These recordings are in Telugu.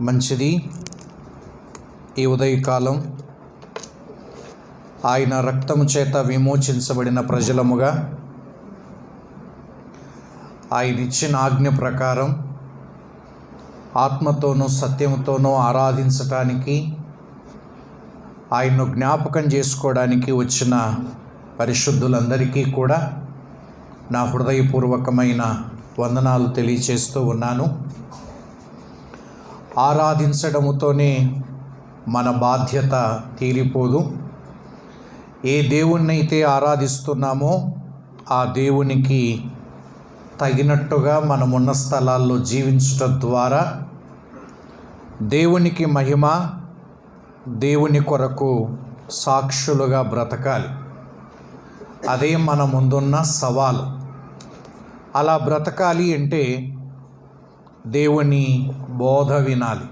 మంచిది. ఈ ఉదయకాలం ఆయన రక్తము చేత విమోచించబడిన ప్రజలముగా ఆయన ఇచ్చిన ఆజ్ఞ ప్రకారం ఆత్మతోనూ సత్యముతోనూ ఆరాధించటానికి, ఆయన్ను జ్ఞాపకం చేసుకోవడానికి వచ్చిన పరిశుద్ధులందరికీ కూడా నా హృదయపూర్వకమైన వందనాలు తెలియచేస్తూ ఉన్నాను. ఆరాధించడముతోనే మన బాధ్యత తీరిపోదు. ఏ దేవుణ్ణైతే ఆరాధిస్తున్నామో ఆ దేవునికి తగినట్టుగా మనమున్న స్థలాల్లో జీవించటం ద్వారా దేవునికి మహిమ, దేవుని కొరకు సాక్షులుగా బ్రతకాలి. అదే మన ముందున్న సవాలు. అలా బ్రతకాలి అంటే దేవుని బోధ వినాలి.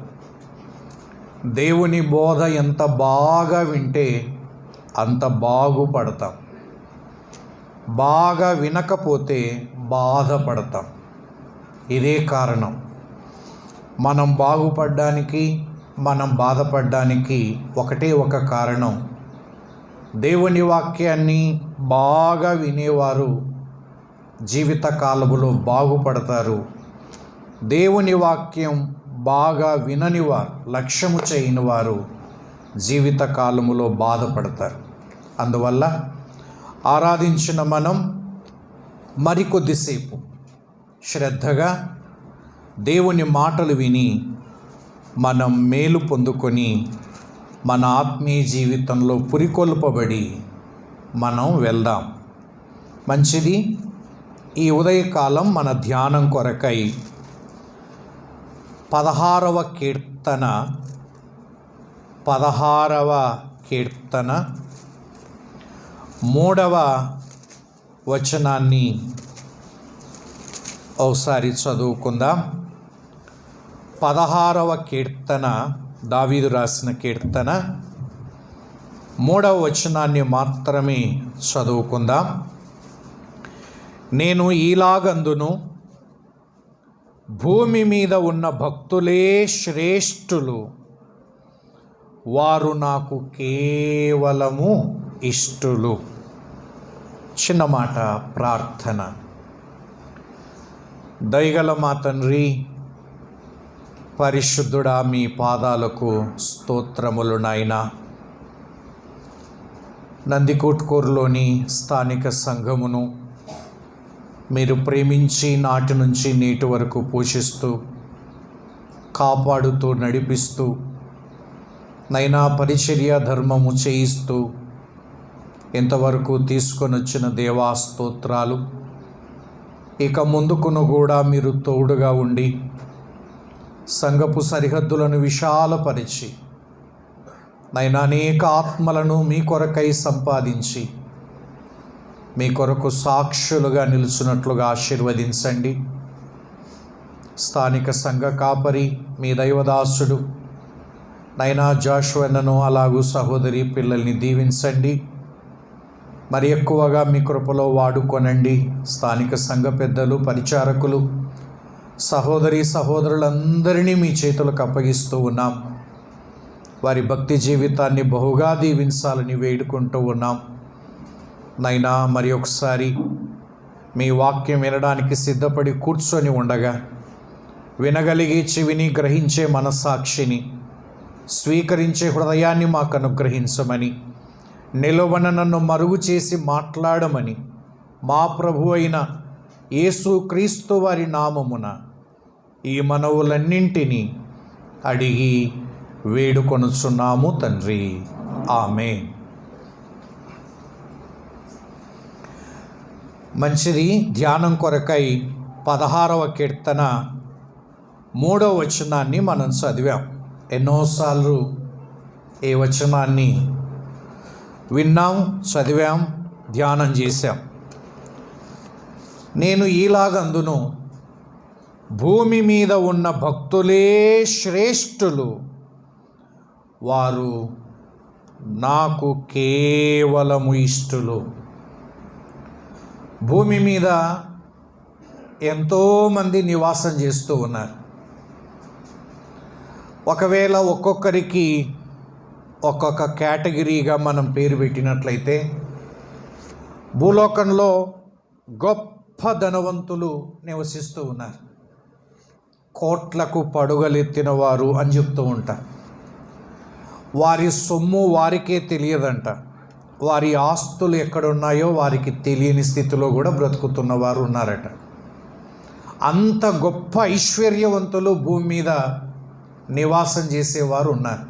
దేవుని బోధ ఎంత బాగా వింటే అంత బాగుపడతాం. బాగా వినకపోతే బాధపడతాం. ఇదే కారణం. మనం బాగుపడడానికి, మనం బాధపడడానికి ఒకటే ఒక కారణం. దేవుని వాక్యాన్ని బాగా వినేవారు జీవితకాలములో బాగుపడతారు. దేవుని వాక్యం బాగా విననివారు, లక్ష్యము చేయని వారు జీవితకాలములో బాధపడతారు. అందువల్ల ఆరాధించిన మనం మరికొద్దిసేపు శ్రద్ధగా దేవుని మాటలు విని మనం మేలు పొందుకొని మన ఆత్మీయ జీవితంలో పురికొల్పబడి మనం వెళ్దాం. మంచిది. ఈ ఉదయకాలం మన ధ్యానం కొరకై 16వ కీర్తన 3వ వచనాన్ని ఒకసారి చదువుకుందాం. 16వ కీర్తన, దావీదు రాసిన కీర్తన 3వ వచనాన్ని మాత్రమే చదువుకుందాం. నేను ఈలాగందును, భూమి మీద ఉన్న భక్తులే శ్రేష్ఠులు, వారు నాకు కేవలము ఇష్టులు. చిన్న మాట ప్రార్థన. దయగల మా తండ్రి, పరిశుద్ధుడా, మీ పాదాలకు స్తోత్రములు నాయనా. నందికొట్కూరులోని స్థానిక సంఘమును మీరు ప్రేమించి నాటి నుంచి నేటి వరకు పోషిస్తూ, కాపాడుతూ, నడిపిస్తూ, నైనా పరిచర్య ధర్మము చేయిస్తూ ఇంతవరకు తీసుకొని వచ్చిన దేవా స్తోత్రాలు. ఇక ముందుకును కూడా మీరు తోడుగా ఉండి సంఘపు సరిహద్దులను విశాలపరిచి నైనా అనేక ఆత్మలను మీ కొరకై సంపాదించి మీ కొరకు సాక్షులుగా నిలుచున్నట్లుగా ఆశీర్వదించండి. స్థానిక సంఘ కాపరి మీ దైవదాసుడు నైనా జాషువన్నను, అలాగూ సహోదరి పిల్లల్ని దీవించండి. మరి ఎక్కువగా మీ కృపలో వాడుకొనండి. స్థానిక సంఘ పెద్దలు, పరిచారకులు, సహోదరి సహోదరులందరినీ మీ చేతులకు అప్పగిస్తూ ఉన్నాం. వారి భక్తి జీవితాన్ని బహుగా దీవించాలని వేడుకుంటూ ఉన్నాం. నైనా మరి ఒకసారి మీ వాక్యం వినడానికి సిద్ధపడి కూర్చొని ఉండగా వినగలిగే చెవిని, గ్రహించే మనస్సాక్షిని, స్వీకరించే హృదయాన్ని మాకు అనుగ్రహించమని, నిలువన నన్ను మరుగు చేసి మాట్లాడమని మా ప్రభు అయిన యేసు క్రీస్తు వారి నామమున ఈ మనవులన్నింటినీ అడిగి వేడుకొనుచున్నాము తండ్రి. ఆమేన్. మంచిది. ధ్యానం కొరకై 16వ కీర్తన 3వ వచనాన్ని మనం చదివాం. ఎన్నోసార్లు ఈ వచనాన్ని విన్నాం, చదివాం, ధ్యానం చేశాం. నేను ఈలాగందును, భూమి మీద ఉన్న భక్తులే శ్రేష్ఠులు, వారు నాకు కేవలము ఇష్టులు. భూమి మీద ఎంతోమంది నివాసం చేస్తూ ఉన్నారు. ఒకవేళ ఒక్కొక్కరికి ఒక్కొక్క కేటగిరీగా మనం పేరు పెట్టినట్లయితే భూలోకంలో గొప్ప ధనవంతులు నివసిస్తూ ఉన్నారు. కోట్లకు పడుగలెత్తిన వారు అని చెప్తూ ఉంటారు. వారి సొమ్ము వారికే తెలియదంట. వారి ఆస్తులు ఎక్కడున్నాయో వారికి తెలియని స్థితిలో కూడా బ్రతుకుతున్న వారు ఉన్నారట. అంత గొప్ప ఐశ్వర్యవంతులు భూమి మీద నివాసం చేసేవారు ఉన్నారు.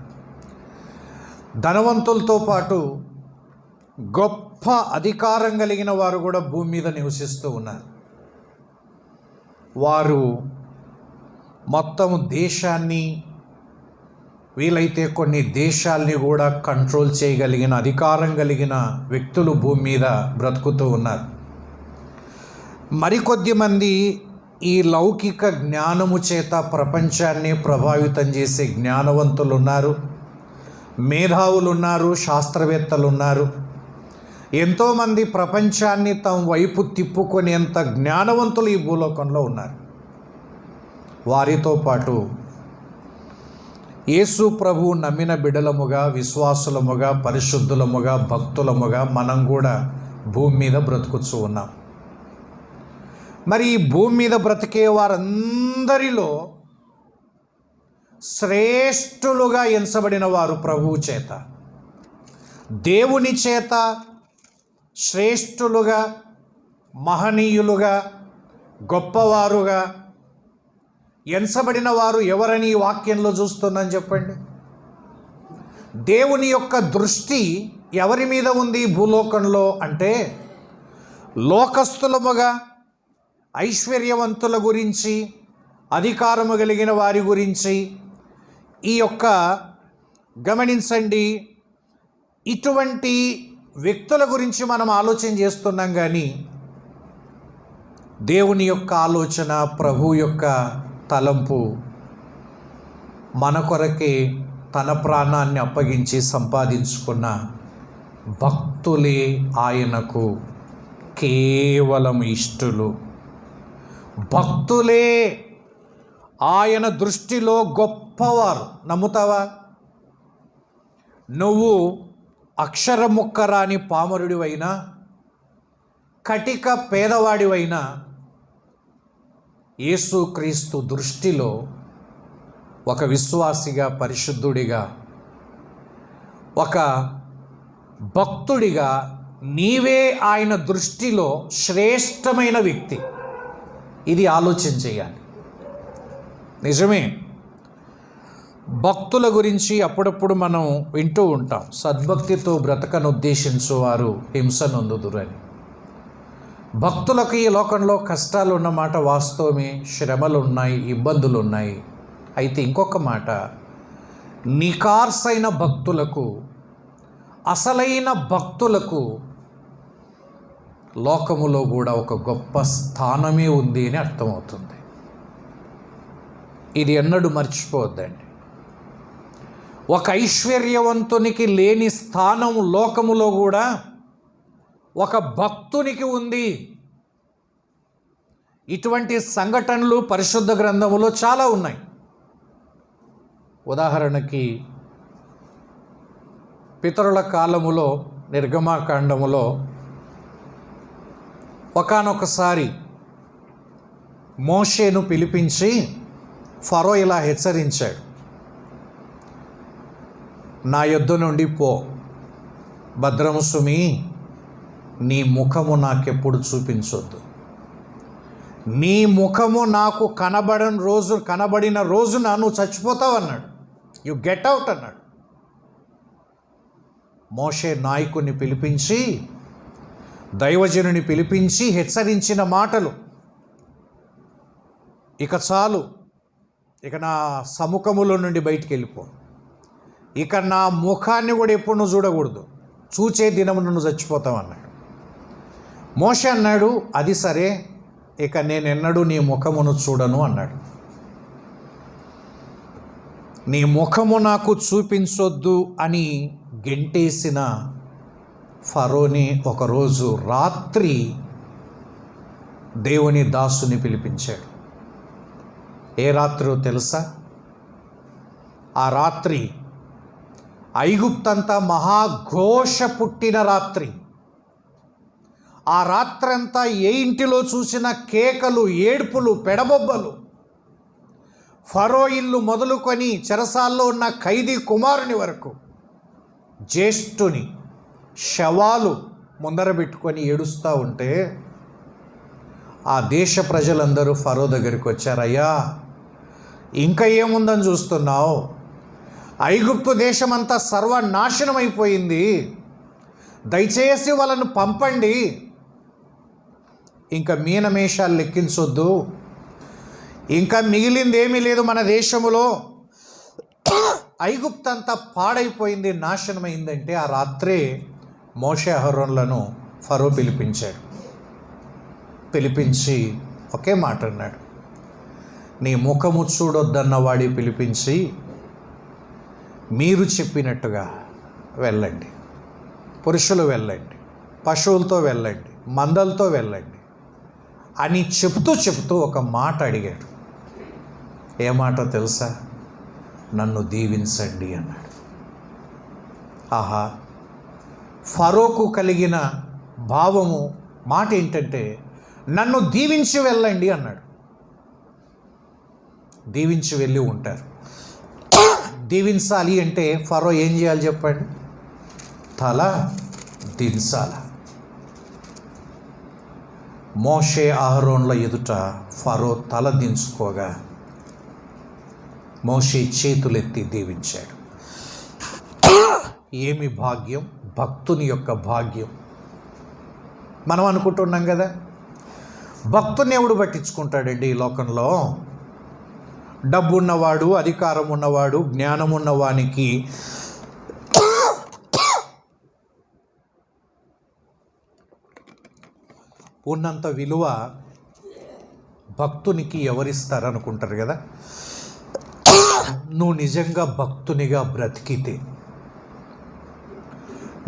ధనవంతులతో పాటు గొప్ప అధికారం కలిగిన వారు కూడా భూమి మీద నివసిస్తూ ఉన్నారు. వారు మొత్తం దేశాన్ని, వీలైతే కొన్ని దేశాల్ని కూడా కంట్రోల్ చేయగలిగిన అధికారం కలిగిన వ్యక్తులు భూమి మీద బ్రతుకుతూ ఉన్నారు. మరికొద్ది మంది ఈ లౌకిక జ్ఞానము చేత ప్రపంచాన్ని ప్రభావితం చేసే జ్ఞానవంతులు ఉన్నారు, మేధావులు ఉన్నారు, శాస్త్రవేత్తలు ఉన్నారు. ఎంతోమంది ప్రపంచాన్ని తమ వైపు తిప్పుకొనేంత జ్ఞానవంతులు ఈ భూలోకంలో ఉన్నారు. వారితో పాటు యేసు ప్రభువు నమ్మిన బిడ్డలముగా, విశ్వాసులముగా, పరిశుద్ధులముగా, భక్తులముగా మనం కూడా భూమి మీద బ్రతుకుతూ ఉన్నాం. మరి ఈ భూమి మీద బ్రతికే వారందరిలో శ్రేష్ఠులుగా ఎంచబడిన వారు ప్రభువు చేత, దేవుని చేత శ్రేష్ఠులుగా, మహనీయులుగా, గొప్పవారుగా ఎంచబడిన వారు ఎవరని ఈ వాక్యంలో చూస్తున్నాను చెప్పండి. దేవుని యొక్క దృష్టి ఎవరి మీద ఉంది భూలోకంలో అంటే, లోకస్తులముగా ఐశ్వర్యవంతుల గురించి, అధికారము కలిగిన వారి గురించి, ఈ యొక్క గమనించండి, ఇటువంటి వ్యక్తుల గురించి మనం ఆలోచన చేస్తున్నాం. కానీ దేవుని యొక్క ఆలోచన, ప్రభు యొక్క తలంపు మన కొరకే తన ప్రాణాన్ని అప్పగించి సంపాదించుకున్న భక్తులే ఆయనకు కేవలం ఇష్టలు. భక్తులే ఆయన దృష్టిలో గొప్పవారు. నమ్ముతావా? నువ్వు అక్షరముక్కరాని పామరుడివైనా, కటిక పేదవాడివైనా, యేసుక్రీస్తు దృష్టిలో ఒక విశ్వాసిగా, పరిశుద్ధుడిగా, ఒక భక్తుడిగా నీవే ఆయన దృష్టిలో శ్రేష్టమైన వ్యక్తి. ఇది ఆలోచన చేయాలి. నిజమే, భక్తుల గురించి అప్పుడప్పుడు మనం వింటూ ఉంటాం, సద్భక్తితో బ్రతకను ఉద్దేశించువారు హింస నొందుదురు అని. భక్తులకు ఈ లోకంలో కష్టాలు ఉన్నమాట వాస్తవమే, శ్రమలు ఉన్నాయి, ఇబ్బందులు ఉన్నాయి. అయితే ఇంకొక మాట, నికార్సైన భక్తులకు, అసలైన భక్తులకు లోకములో కూడా ఒక గొప్ప స్థానమే ఉంది అని అర్థమవుతుంది. ఇది ఎన్నడూ మర్చిపోవద్దండి. ఒక ఐశ్వర్యవంతునికి లేని స్థానం లోకములో కూడా ఒక భక్తునికి ఉంది. ఇటువంటి సంఘటనలు పరిశుద్ధ గ్రంథములో చాలా ఉన్నాయి. ఉదాహరణకి పితరుల కాలములో నిర్గమాకాండములో ఒకానొకసారి మోషేను పిలిపించి ఫరో ఇలా హెచ్చరించాడు, నా యొద్ద నుండి పో, భద్రము సుమి, నీ ముఖము నాకెప్పుడు చూపించొద్దు, నీ ముఖము నాకు కనబడిన రోజున నువ్వు చచ్చిపోతావు అన్నాడు. యు గెట్ అవుట్ అన్నాడు. మోషే నాయకుని పిలిపించి, దైవజనుని పిలిపించి హెచ్చరించిన మాటలు, ఇక చాలు, ఇక నా సముఖములో నుండి బయటికి వెళ్ళిపో, ఇక నా ముఖాన్ని కూడా ఎప్పుడు నువ్వు చూడకూడదు, చూచే దినము నువ్వు చచ్చిపోతావు అన్నాడు. మోషే అన్నాడు, అది సరే, ఇక నేనెన్నడూ నీ ముఖమును చూడను అన్నాడు. నీ ముఖము నాకు చూపించొద్దు అని గెంటేసిన ఫరోని ఒకరోజు రాత్రి దేవుని దాసుని పిలిపించాడు. ఏ రాత్రో తెలుసా? ఆ రాత్రి ఐగుప్తంతా మహాఘోష పుట్టిన రాత్రి. ఆ రాత్రంతా ఏ ఇంటిలో చూసిన కేకలు, ఏడ్పులు, పెడబొబ్బలు. ఫరో ఇల్లు మొదలుకొని చెరసాల్లో ఉన్న ఖైదీ కుమారుని వరకు జ్యేష్ఠుని శవాలు ముందర పెట్టుకొని ఏడుస్తూ ఉంటే ఆ దేశ ప్రజలందరూ ఫరో దగ్గరికి వచ్చారు. అయ్యా, ఇంకా ఏముందని చూస్తున్నావు? ఐగుప్తు దేశమంతా సర్వనాశనం అయిపోయింది, దయచేసి వాళ్ళను పంపండి, ఇంకా మీనమేషాలు లెక్కించొద్దు, ఇంకా మిగిలింది ఏమీ లేదు మన దేశంలో, ఐగుప్తంతా పాడైపోయింది, నాశనమైందంటే ఆ రాత్రే మోషే అహరోన్లను ఫరో పిలిపించాడు. పిలిపించి ఒకే మాట అన్నాడు, నీ ముఖము చూడొద్దన్న వాడి పిలిపించి మీరు చెప్పినట్టుగా వెళ్ళండి, పురుషులు వెళ్ళండి, పశువులతో వెళ్ళండి, మందలతో వెళ్ళండి అని చెప్తూ ఒక మాట అడిగాడు. ఏ మాట తెలుసా? నన్ను దీవించండి అన్నాడు. ఆహా, ఫరోకు కలిగిన భావము, మాట ఏంటంటే నన్ను దీవించి వెళ్ళండి అన్నాడు. దీవించి వెళ్ళి ఉంటారు. దీవించాలి అంటే ఫరో ఏం చేయాలి చెప్పండి? తల దించాల. మోషే అహరోన్ల ఎదుట ఫరో తల దించుకోగా మోషే చేతులెత్తి దీవించాడు. ఏమి భాగ్యం! భక్తుని యొక్క భాగ్యం. మనం అనుకుంటున్నాం కదా, భక్తుని ఎవడు పట్టించుకుంటాడండి ఈ లోకంలో? డబ్బు ఉన్నవాడు, అధికారం ఉన్నవాడు, జ్ఞానం ఉన్నవానికి ఉన్నంత విలువ భక్తునికి ఎవరిస్తారనుకుంటారు కదా. నువ్వు నిజంగా భక్తునిగా బ్రతికితే,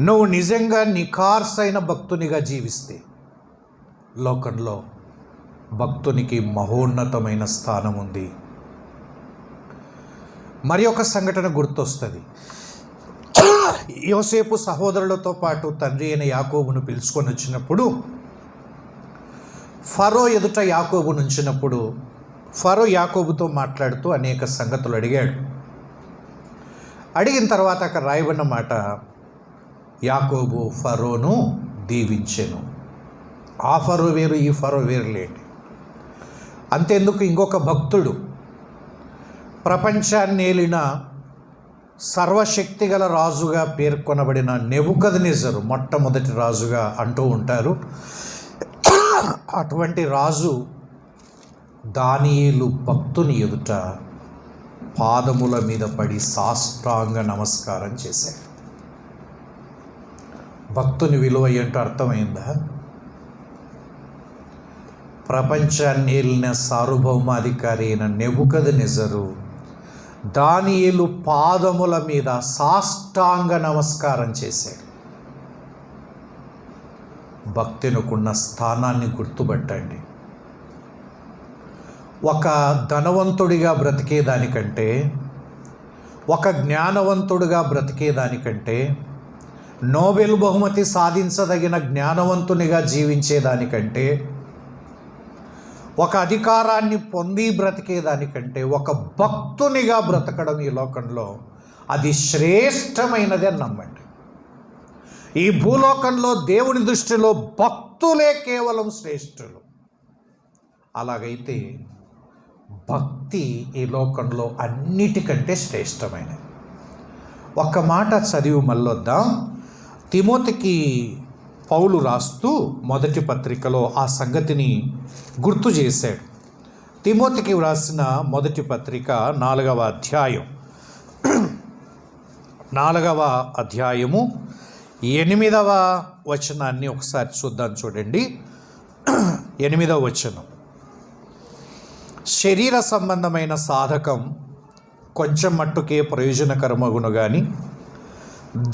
నువ్వు నిజంగా నిఖార్సైన భక్తునిగా జీవిస్తే లోకంలో భక్తునికి మహోన్నతమైన స్థానం ఉంది. మరి ఒక సంఘటన గుర్తొస్తుంది. యోసేపు సహోదరులతో పాటు తండ్రి అయిన యాకోబును పిలుచుకొని వచ్చినప్పుడు, ఫరో ఎదుట యాకోబు నుంచినప్పుడు ఫరో యాకోబుతో మాట్లాడుతూ అనేక సంగతులు అడిగాడు. అడిగిన తర్వాత అక్కడ రాయబడిన మాట, యాకోబు ఫరోను దీవించెను. ఆ ఫరో వేరు, ఈ ఫరో వేరు లేండి. అంతెందుకు, ఇంకొక భక్తుడు, ప్రపంచాన్ని ఏలిన సర్వశక్తిగల రాజుగా పేర్కొనబడిన నెబుకద్నెజరు మొట్టమొదటి రాజుగా అంటూ ఉంటారు. అటువంటి రాజు దానియేలు భక్తుని ఎదుట పాదముల మీద పడి సాష్టాంగ నమస్కారం చేశాడు. భక్తుని విలువ ఏంటో అర్థమైందా? ప్రపంచాన్ని ఏలిన సార్వభౌమాధికారి అయిన నెబుకద్నెజరు దానియేలు పాదముల మీద సాష్టాంగ నమస్కారం చేశాడు. భక్తునికున్న స్థానాన్ని గుర్తుపట్టండి. ఒక ధనవంతుడిగా బ్రతికేదానికంటే, ఒక జ్ఞానవంతుడిగా బ్రతికేదానికంటే, నోబెల్ బహుమతి సాధించదగిన జ్ఞానవంతునిగా జీవించేదానికంటే, ఒక అధికారాన్ని పొంది బ్రతికేదానికంటే ఒక భక్తునిగా బ్రతకడం ఈ లోకంలో అది శ్రేష్టమైనది అని నమ్మండి. ఈ భూలోకంలో దేవుని దృష్టిలో భక్తులే కేవలం శ్రేష్ఠులు. అలాగైతే భక్తి ఈ లోకంలో అన్నిటికంటే శ్రేష్టమైనది. ఒక్క మాట చదివి మళ్ళొద్దాం. తిమోతికి పౌలు రాస్తూ మొదటి పత్రికలో ఆ సంగతిని గుర్తు చేశాడు. తిమోతికి వ్రాసిన మొదటి పత్రిక 4వ అధ్యాయం 4వ అధ్యాయము 8వ వచనాన్ని ఒకసారి చూద్దాం. చూడండి, 8వ వచనం. శరీర సంబంధమైన సాధకం కొంచెం మట్టుకే ప్రయోజనకరమగును కానీ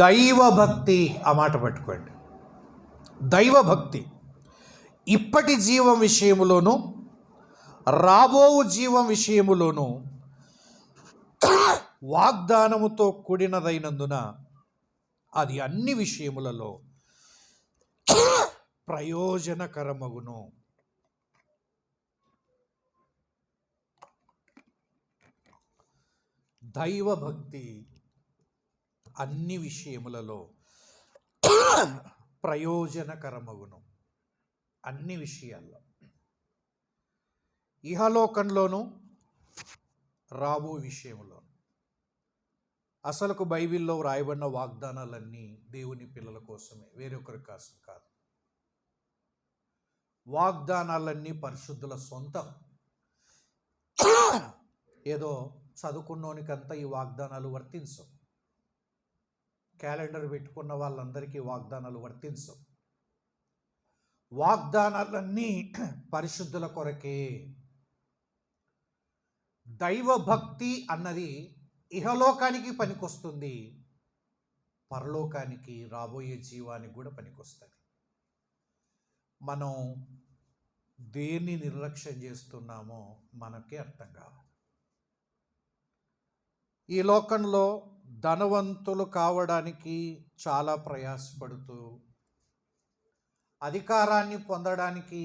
దైవభక్తి, ఆ మాట పట్టుకోండి, దైవభక్తి ఇప్పటి జీవం విషయములోను రాబోవు జీవం విషయములోను వాగ్దానముతో కూడినదైనందున అది అన్ని విషయములలో ప్రయోజనకరమగును. దైవభక్తి అన్ని విషయములలో ప్రయోజనకరమగును. అన్ని విషయాల్లో, ఇహలోకంలోనూ రాబో విషయంలో. అసలుకు బైబిల్లో వ్రాయబడిన వాగ్దానాలన్నీ దేవుని పిల్లల కోసమే, వేరొకరి కోసం కాదు. వాగ్దానాలన్నీ పరిశుద్ధుల సొంతం. ఏదో చదువుకున్నోనికంతా ఈ వాగ్దానాలు వర్తించవు. క్యాలెండర్ పెట్టుకున్న వాళ్ళందరికీ వాగ్దానాలు వర్తించవు. వాగ్దానాలన్నీ పరిశుద్ధుల కొరకే. దైవభక్తి అన్నది ఇహలోకానికి పనికొస్తుంది, పరలోకానికి, రాబోయే జీవానికి కూడా పనికొస్తుంది. మనం దేన్ని నిర్లక్ష్యం చేస్తున్నామో మనకే అర్థం కావాలి. ఈ లోకంలో ధనవంతులు కావడానికి చాలా ప్రయాసపడుతూ, అధికారాన్ని పొందడానికి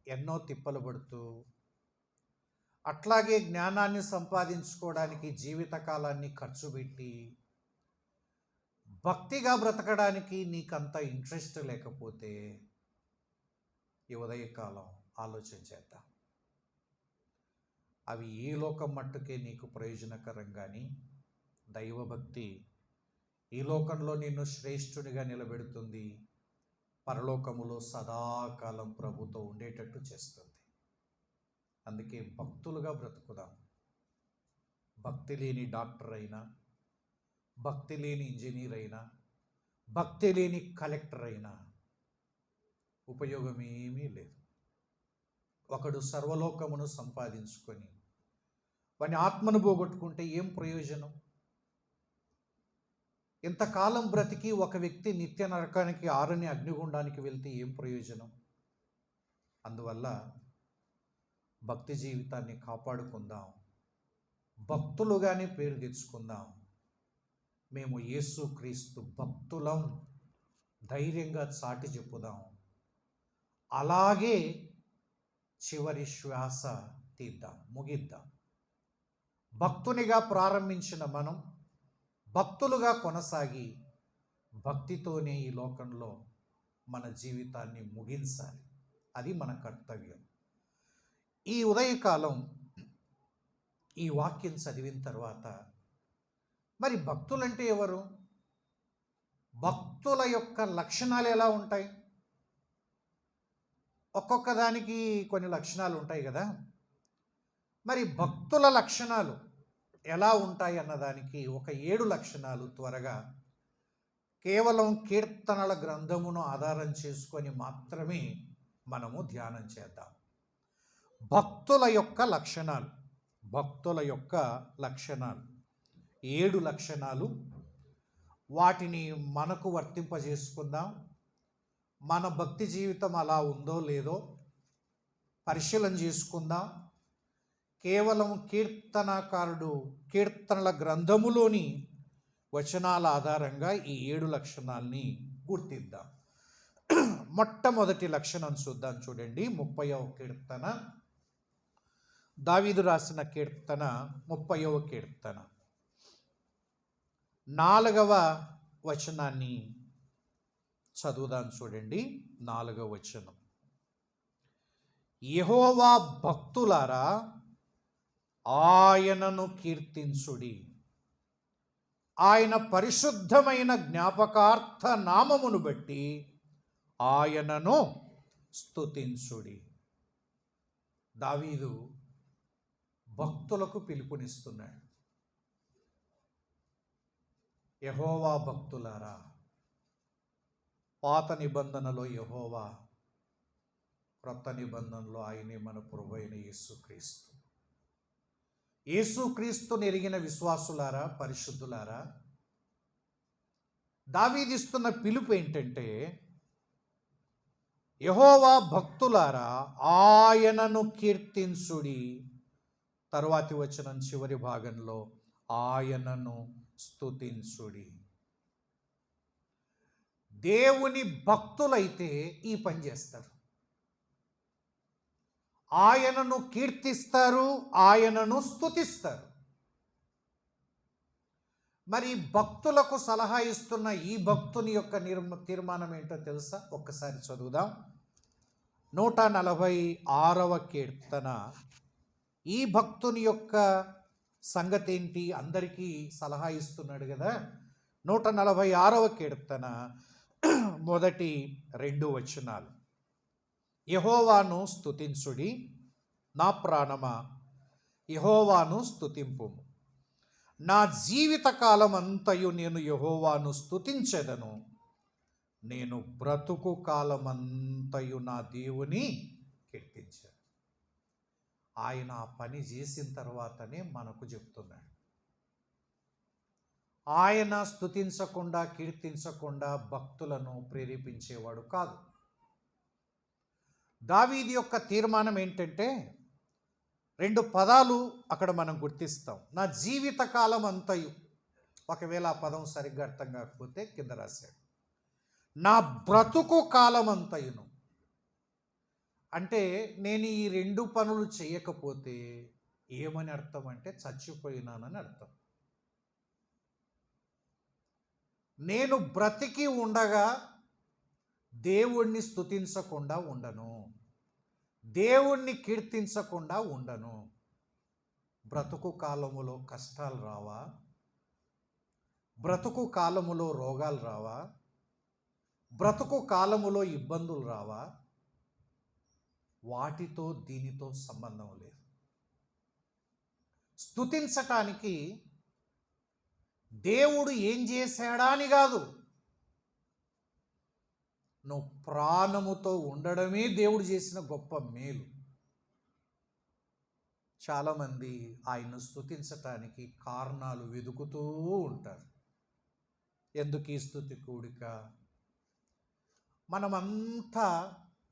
ఎన్నో తిప్పలు పడుతూ, అట్లాగే జ్ఞానాన్ని సంపాదించుకోవడానికి జీవితకాలాన్ని ఖర్చు పెట్టి, భక్తిగా బ్రతకడానికి నీకంత ఇంట్రెస్ట్ లేకపోతే ఈ ఉదయకాలం ఆలోచన చేద్దాం. అవి ఈ లోకం మట్టుకే నీకు ప్రయోజనకరం. కానీ దైవభక్తి ఈ లోకంలో నిన్ను శ్రేష్ఠునిగా నిలబెడుతుంది, పరలోకములో సదాకాలం ప్రభుతో ఉండేటట్టు చేస్తుంది. అందుకే భక్తులుగా బ్రతుకుదాం. భక్తి లేని డాక్టర్ అయినా, భక్తి లేని ఇంజనీర్ అయినా, భక్తి లేని కలెక్టర్ అయినా ఉపయోగం ఏమీ లేదు. ఒకడు సర్వలోకమును సంపాదించుకొని వాని ఆత్మను పోగొట్టుకుంటే ఏం ప్రయోజనం? ఇంతకాలం బ్రతికి ఒక వ్యక్తి నిత్య నరకానికి, ఆరని అగ్నిగుండానికి వెళ్తే ఏం ప్రయోజనం? అందువల్ల భక్తి జీవితాన్ని కాపాడుకుందాం, భక్తులుగానే పేరు తెచ్చుకుందాం. మేము యేసుక్రీస్తు భక్తులం ధైర్యంగా చాటి చెప్పుదాం. అలాగే చివరి శ్వాస తీద్దాం, ముగిద్దాం. భక్తునిగా ప్రారంభించిన మనం భక్తులుగా కొనసాగి భక్తితోనే ఈ లోకంలో మన జీవితాన్ని ముగించాలి. అది మన కర్తవ్యం. ఈ ఉదయకాలం ఈ వాక్యం చదివిన తర్వాత మరి భక్తులంటే ఎవరు? భక్తుల యొక్క లక్షణాలు ఎలా ఉంటాయి? ఒక్కొక్క దానికి కొన్ని లక్షణాలు ఉంటాయి కదా. మరి భక్తుల లక్షణాలు ఎలా ఉంటాయి అన్నదానికి ఒక 7 లక్షణాలు త్వరగా కేవలం కీర్తనల గ్రంథమును ఆధారం చేసుకొని మాత్రమే మనము ధ్యానం చేద్దాం. భక్తుల యొక్క లక్షణాలు, భక్తుల యొక్క లక్షణాలు 7 లక్షణాలు. వాటిని మనకు వర్తింపజేసుకుందాం. మన భక్తి జీవితం అలా ఉందో లేదో పరిశీలన చేసుకుందాం. కేవలం కీర్తనకారుడు కీర్తనల గ్రంథములోని వచనాల ఆధారంగా ఈ 7 లక్షణాలని గుర్తిద్దాం. మొట్టమొదటి లక్షణం చూద్దాం. చూడండి, 30వ కీర్తన, దావీదు రాసిన కీర్తన, 30వ కీర్తన 4వ వచనాన్ని చదువుదాం. చూడండి, 4వ వచనం. యెహోవా భక్తులారా ఆయనను కీర్తించుడి, ఆయన పరిశుద్ధమైన జ్ఞాపకార్థ నామమును బట్టి ఆయనను స్తుతించుడి. దావీదు భక్తులకు పిలుపునిస్తున్నాడు. యెహోవా భక్తులారా. పాత నిబంధనలో యెహోవా, క్రొత్త నిబంధనలో ఆయనే మన ప్రభువైన యేసుక్రీస్తు. యేసుక్రీస్తుని ఎరిగిన విశ్వాసులారా, పరిశుద్ధులారా, దావీదిస్తున్న పిలుపు ఏంటంటే, యెహోవా భక్తులారా ఆయనను కీర్తించుడి. తరువాతి వచనం చివరి భాగంలో ఆయనను స్తుతించుడి. దేవుని భక్తులైతే ఈ పని చేస్తారు. ఆయనను కీర్తిస్తారు, ఆయనను స్తుతిస్తారు. మరి భక్తులకు సలహా ఇస్తున్న ఈ భక్తుని యొక్క తీర్మానం ఏంటో తెలుసా? ఒక్కసారి చదువుదాం. 146వ కీర్తన. ఈ భక్తుని యొక్క సంగతి ఏంటి? అందరికీ సలహా ఇస్తున్నాడు కదా. 146వ కీర్తన మొదటి 2 వచనాలు. యెహోవాను స్తుతించుడి, నా ప్రాణమా యెహోవాను స్తుతింపుము. నా జీవిత కాలమంతయు నేను యెహోవాను స్తుతించెదను. నేను బ్రతుకు కాలమంతయు నా దేవుని కీర్తించాను. ఆయన ఆ పని చేసిన తర్వాతనే మనకు చెప్తున్నాడు. ఆయన స్తుతించకుండా, కీర్తించకుండా భక్తులను ప్రేరేపించేవాడు కాదు. దావీదు యొక్క తీర్మానం ఏంటంటే 2 పదాలు అక్కడ మనం గుర్తిస్తాం. నా జీవిత కాలం అంతయు. ఒకవేళ ఆ పదం సరిగ్గా అర్థం కాకపోతే కింద రాశాడు, నా బ్రతుకు కాలం అంతయును. అంటే నేను ఈ 2 పనులు చేయకపోతే ఏమని అర్థం అంటే చచ్చిపోయినానని అర్థం. నేను బ్రతికి ఉండగా దేవుణ్ణి స్తుతించకుండా ఉండను, దేవుణ్ణి కీర్తించకుండా ఉండను. బ్రతుకు కాలములో కష్టాలు రావా? బ్రతుకు కాలములో రోగాలు రావా? బ్రతుకు కాలములో ఇబ్బందులు రావా? వాటితో దీనితో సంబంధం లేదు. స్తుతించటానికి దేవుడు ఏం చేశాడా అని కాదు, నువ్వు ప్రాణముతో ఉండడమే దేవుడు చేసిన గొప్ప మేలు. చాలామంది ఆయన్ను స్తుతించటానికి కారణాలు వెతుకుతూ ఉంటారు. ఎందుకు ఈ స్తుతి కూడిక? మనమంతా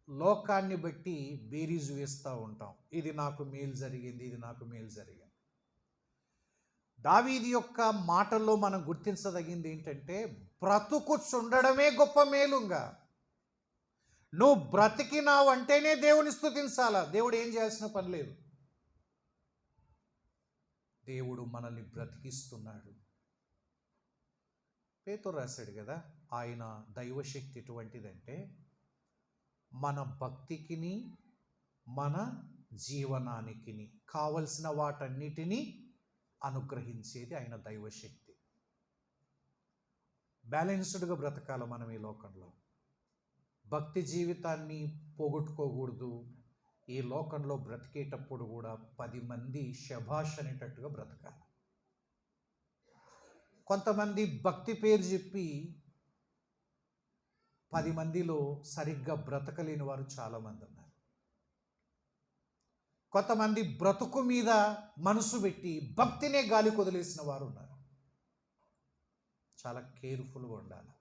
లోకాన్ని బట్టి బేరీజు వేస్తూ ఉంటాం. ఇది నాకు మేలు జరిగింది, ఇది నాకు మేలు జరిగింది. దావీదు యొక్క మాటల్లో మనం గుర్తించదగింది ఏంటంటే, బ్రతుకుచుండడమే గొప్ప మేలుగా. నువ్వు బ్రతికినావు అంటేనే దేవుని స్తుతించాలా. దేవుడు ఏం చేయాల్సిన పని లేదు. దేవుడు మనల్ని బ్రతికిస్తున్నాడు. పేతురు రాశాడు కదా, ఆయన దైవశక్తి ఎటువంటిదంటే మన భక్తికిని మన జీవనానికిని కావలసిన వాటన్నిటినీ అనుగ్రహించేది ఆయన దైవశక్తి. బ్యాలెన్స్డ్గా బ్రతకాలి మనం ఈ లోకంలో. భక్తి జీవితాన్ని పోగొట్టుకోకూడదు. ఈ లోకంలో బ్రతికేటప్పుడు కూడా 10 మంది శభాష్ అనేటట్టుగా బ్రతకాలి. కొంతమంది భక్తి పేరు చెప్పి 10 మందిలో సరిగ్గా బ్రతకలేని వారు చాలామంది ఉన్నారు. కొంతమంది బ్రతుకు మీద మనసు పెట్టి భక్తినే గాలి కొదిలేసిన వారు ఉన్నారు. చాలా కేర్ఫుల్గా ఉండాలి.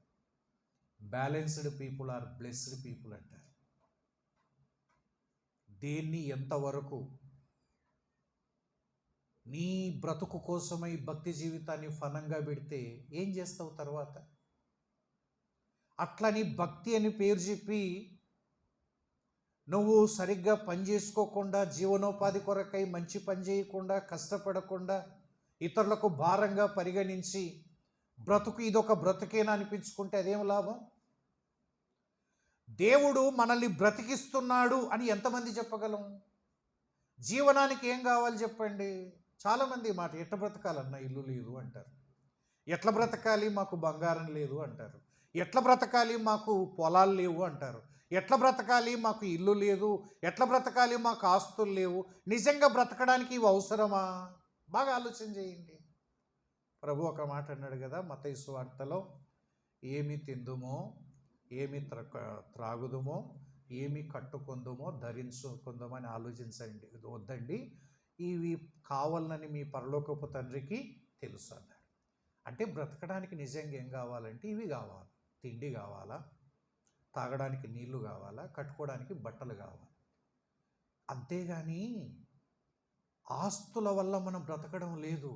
Balanced people are blessed people అంటారు. దేన్ని ఎంతవరకు నీ బ్రతుకు కోసమై భక్తి జీవితాన్ని ఫనంగా పెడితే ఏం చేస్తావు తర్వాత? అట్లని భక్తి అని పేరు చెప్పి నువ్వు సరిగ్గా పని చేసుకోకుండా, జీవనోపాధి కొరకై మంచి పని చేయకుండా, కష్టపడకుండా, ఇతరులకు భారంగా పరిగణించి బ్రతుకు ఇదొక బ్రతుకేనా అనిపించుకుంటే అదేం లాభం? దేవుడు మనల్ని బ్రతికిస్తున్నాడు అని ఎంతమంది చెప్పగలం? జీవనానికి ఏం కావాలి చెప్పండి? చాలామంది మాట ఎట్లా బ్రతకాలన్నా ఇల్లు లేదు అంటారు. ఎట్లా బ్రతకాలి? మాకు బంగారం లేదు అంటారు. ఎట్లా బ్రతకాలి? మాకు పొలాలు లేవు అంటారు. ఎట్లా బ్రతకాలి? మాకు ఇల్లు లేదు. ఎట్లా బ్రతకాలి? మాకు ఆస్తులు లేవు. నిజంగా బ్రతకడానికి ఇవి అవసరమా? బాగా ఆలోచన చేయండి. ప్రభు ఒక మాట అన్నాడు కదా మత్తయి సువార్తలో, ఏమి తిందుమో, ఏమి త్రాగుదుమో, ఏమి కట్టుకుందుమో, ధరించుకుందామో అని ఆలోచించండి వద్దండి, ఇవి కావాలని మీ పరలోకపు తండ్రికి తెలుసు అన్నాడు. అంటే బ్రతకడానికి నిజంగా ఏం కావాలంటే ఇవి కావాలి. తిండి కావాలా, తాగడానికి నీళ్లు కావాలా, కట్టుకోవడానికి బట్టలు కావాలి. అంతేగాని ఆస్తుల వల్ల మనం బ్రతకడం లేదు.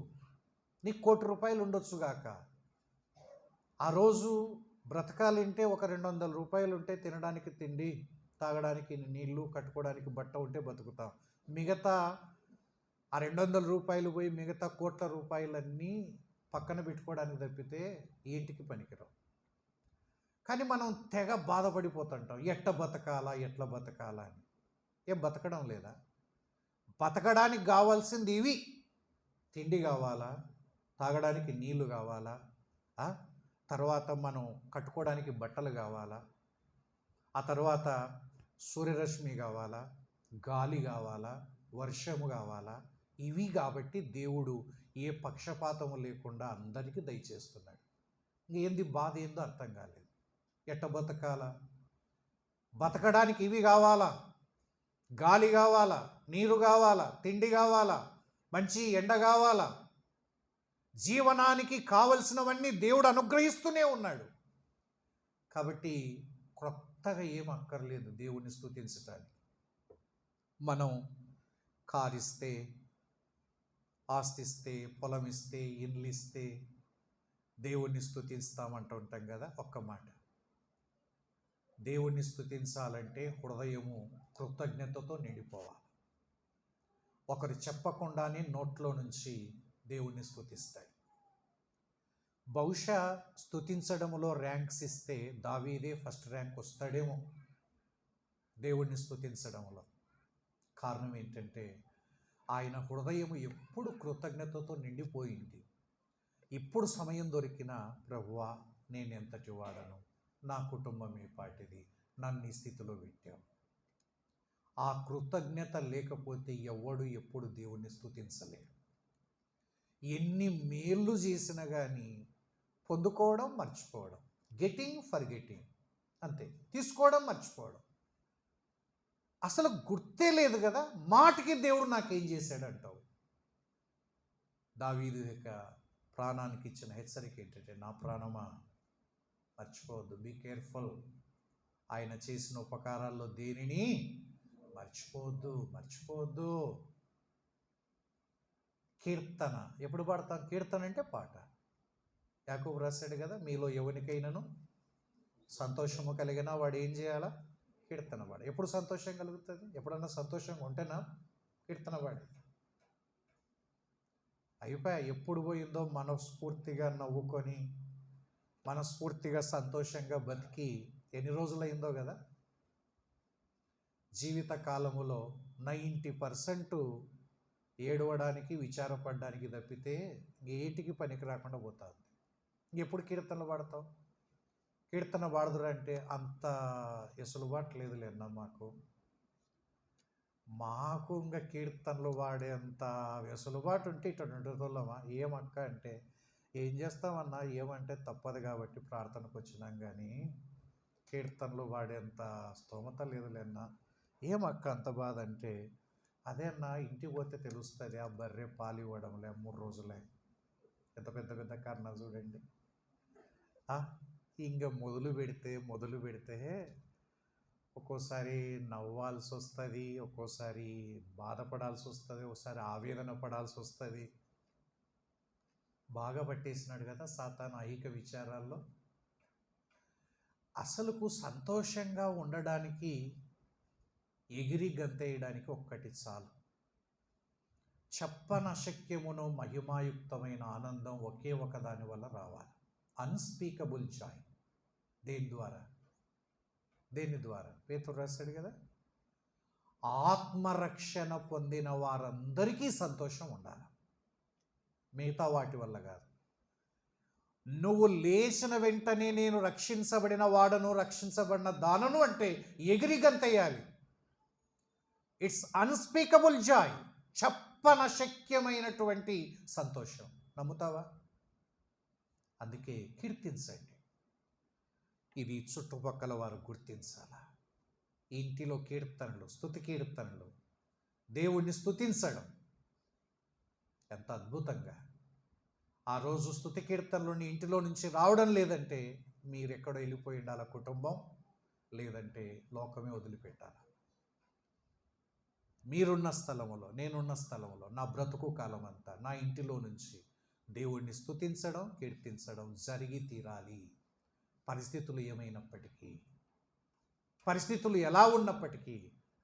నీకు ₹1,00,00,000 ఉండొచ్చుగాక. ఆ రోజు బ్రతకాలంటే ఒక ₹200 ఉంటే తినడానికి తిండి, తాగడానికి నీళ్లు, కట్టుకోవడానికి బట్ట ఉంటే బతుకుతాం. మిగతా ఆ ₹200 పోయి మిగతా కోట్ల రూపాయలన్నీ పక్కన పెట్టుకోవడానికి తప్పితే ఏంటికి పనికిరావు. కానీ మనం తెగ బాధపడిపోతుంటాం, ఎట్లా బతకాలా అని. ఏం బతకడం లేదా? బతకడానికి కావాల్సింది ఇవి. తిండి కావాలా, తాగడానికి నీళ్లు కావాలా, తర్వాత మనం కట్టుకోవడానికి బట్టలు కావాలా, ఆ తర్వాత సూర్యరశ్మి కావాలా, గాలి కావాలా, వర్షము కావాలా. ఇవి కాబట్టి దేవుడు ఏ పక్షపాతము లేకుండా అందరికీ దయచేస్తున్నాడు. ఏంది బాధ ఏందో అర్థం కాలేదు. బతకాలా? బతకడానికి ఇవి కావాలా, గాలి కావాలా, నీరు కావాలా, తిండి కావాలా, మంచి ఎండ కావాలా. జీవనానికి కావలసినవన్నీ దేవుడు అనుగ్రహిస్తూనే ఉన్నాడు. కాబట్టి కొత్తగా ఏం అక్కర్లేదు దేవుణ్ణి స్తుతించటానికి. మనం కారిస్తే, ఆస్తిస్తే, పొలం ఇస్తే, ఇండ్లు ఇస్తే దేవుణ్ణి స్తుతిస్తామంటూ ఉంటాం కదా. ఒక్క మాట, దేవుణ్ణి స్తుతించాలంటే హృదయము కృతజ్ఞతతో నిండిపోవాలి. ఒకరు చెప్పకుండానే నోట్లో నుంచి దేవుణ్ణి స్తుతిస్తాయి. బహుశా స్తుతించడంలో ర్యాంక్స్ ఇస్తే దావీదే ఫస్ట్ ర్యాంక్ వస్తాడేమో దేవుణ్ణి స్తుతించడంలో. కారణం ఏంటంటే ఆయన హృదయం ఎప్పుడు కృతజ్ఞతతో నిండిపోయింది. ఇప్పుడు సమయం దొరికినా ప్రభువా నేను ఎంతటి వాడను, నా కుటుంబం ఏ పాటిది, నన్ను ఈ స్థితిలో పెట్టావు. ఆ కృతజ్ఞత లేకపోతే ఎవడు ఎప్పుడు దేవుణ్ణి స్తుతించలేడు. ఎన్ని మేళ్ళు చేసినా కానీ పొందుకోవడం మర్చిపోవడం, గెటింగ్ ఫర్ గెటింగ్, అంతే. తీసుకోవడం మర్చిపోవడం, అసలు గుర్తే లేదు కదా. మాటికి దేవుడు నాకేం చేశాడంటావు. దావీదు యొక్క ప్రాణానికి ఇచ్చిన హెచ్చరిక ఏంటంటే, నా ప్రాణమా మర్చిపోవద్దు, బీ కేర్ఫుల్. ఆయన చేసిన ఉపకారాల్లో దేనిని మర్చిపోవద్దు. కీర్తన ఎప్పుడు పాడతాం? కీర్తన అంటే పాట. యాకోబు రాశాడు కదా, మీలో ఎవరికైనాను సంతోషము కలిగినా వాడు ఏం చేయాలా? కీర్తన పాడు. ఎప్పుడు సంతోషం కలుగుతుంది? ఎప్పుడన్నా సంతోషంగా ఉంటేనా కీర్తన పాడి. అయిపోయా. ఎప్పుడు పోయిందో మనస్ఫూర్తిగా నవ్వుకొని, మనస్ఫూర్తిగా సంతోషంగా బతికి ఎన్ని రోజులైందో కదా. జీవిత కాలములో 90% ఏడవడానికి, విచారపడడానికి తప్పితే ఏంటికి పనికి రాకుండా పోతుంది. ఎప్పుడు కీర్తనలు పాడతావు? కీర్తన పాడదురంటే అంత ఎసులుబాటు లేదులేనా మాకు ఇంకా కీర్తనలు పాడేంత వెసులుబాటు ఉంటే ఇటు ఉండేటోళ్ళమా? ఏమక్క అంటే, ఏం చేస్తామన్నా, ఏమంటే తప్పదు కాబట్టి ప్రార్థనకు వచ్చినాం, కానీ కీర్తనలు పాడేంత స్తోమత లేదులేనా. ఏమక్క అంత బాధ అంటే, అదే అన్న ఇంటికి పోతే తెలుస్తుంది, ఆ బర్రె పాలు ఇవ్వడంలే 3 రోజులే. ఎంత పెద్ద పెద్ద కారణాలు చూడండి. ఇంకా మొదలు పెడితే ఒక్కోసారి నవ్వాల్సి వస్తుంది, ఒక్కోసారి బాధపడాల్సి వస్తుంది, ఒకసారి ఆవేదన పడాల్సి వస్తుంది. బాగా పట్టేసినాడు కదా సాతాను ఐహిక విచారాల్లో. అసలుకు సంతోషంగా ఉండడానికి, ఎగిరి గంతేయడానికి ఒక్కటి చాలు. చెప్పనశక్యమును మహిమాయుక్తమైన ఆనందం ఒకే ఒక దాని వల్ల రావాలి. Unspeakable Joy. దేని ద్వారా? పేతురు రాశాడు కదా, ఆత్మరక్షణ పొందిన వారందరికీ సంతోషం ఉండాలి, మిగతా వాటి వల్ల కాదు. నువ్వు లేచిన వెంటనే నేను రక్షించబడిన వాడను, రక్షించబడిన దానను అంటే ఎగిరి గంతేయాలి. ఇట్స్ అన్స్పీకబుల్ జాయ్, చెప్పనశక్యమైనటువంటి సంతోషం. నమ్ముతావా? అందుకే కీర్తించండి. ఇది చుట్టుపక్కల వారు గుర్తించాలా. ఇంటిలో కీర్తనలు, స్తుతి కీర్తనలు, దేవుణ్ణి స్తుతించడం ఎంత అద్భుతంగా. ఆ రోజు స్తుతి కీర్తనలోని ఇంటిలో నుంచి రావడం లేదంటే మీరు ఎక్కడో వెళ్ళిపోయి ఉండాల కుటుంబం, లేదంటే లోకమే వదిలిపెట్టాలి. మీరున్న స్థలములో, నేనున్న స్థలంలో నా బ్రతుకు కాలం అంతా నా ఇంటిలో నుంచి దేవుణ్ణి స్తుతించడం, కీర్తించడం జరిగి తీరాలి. పరిస్థితులు ఏమైనప్పటికీ, పరిస్థితులు ఎలా ఉన్నప్పటికీ,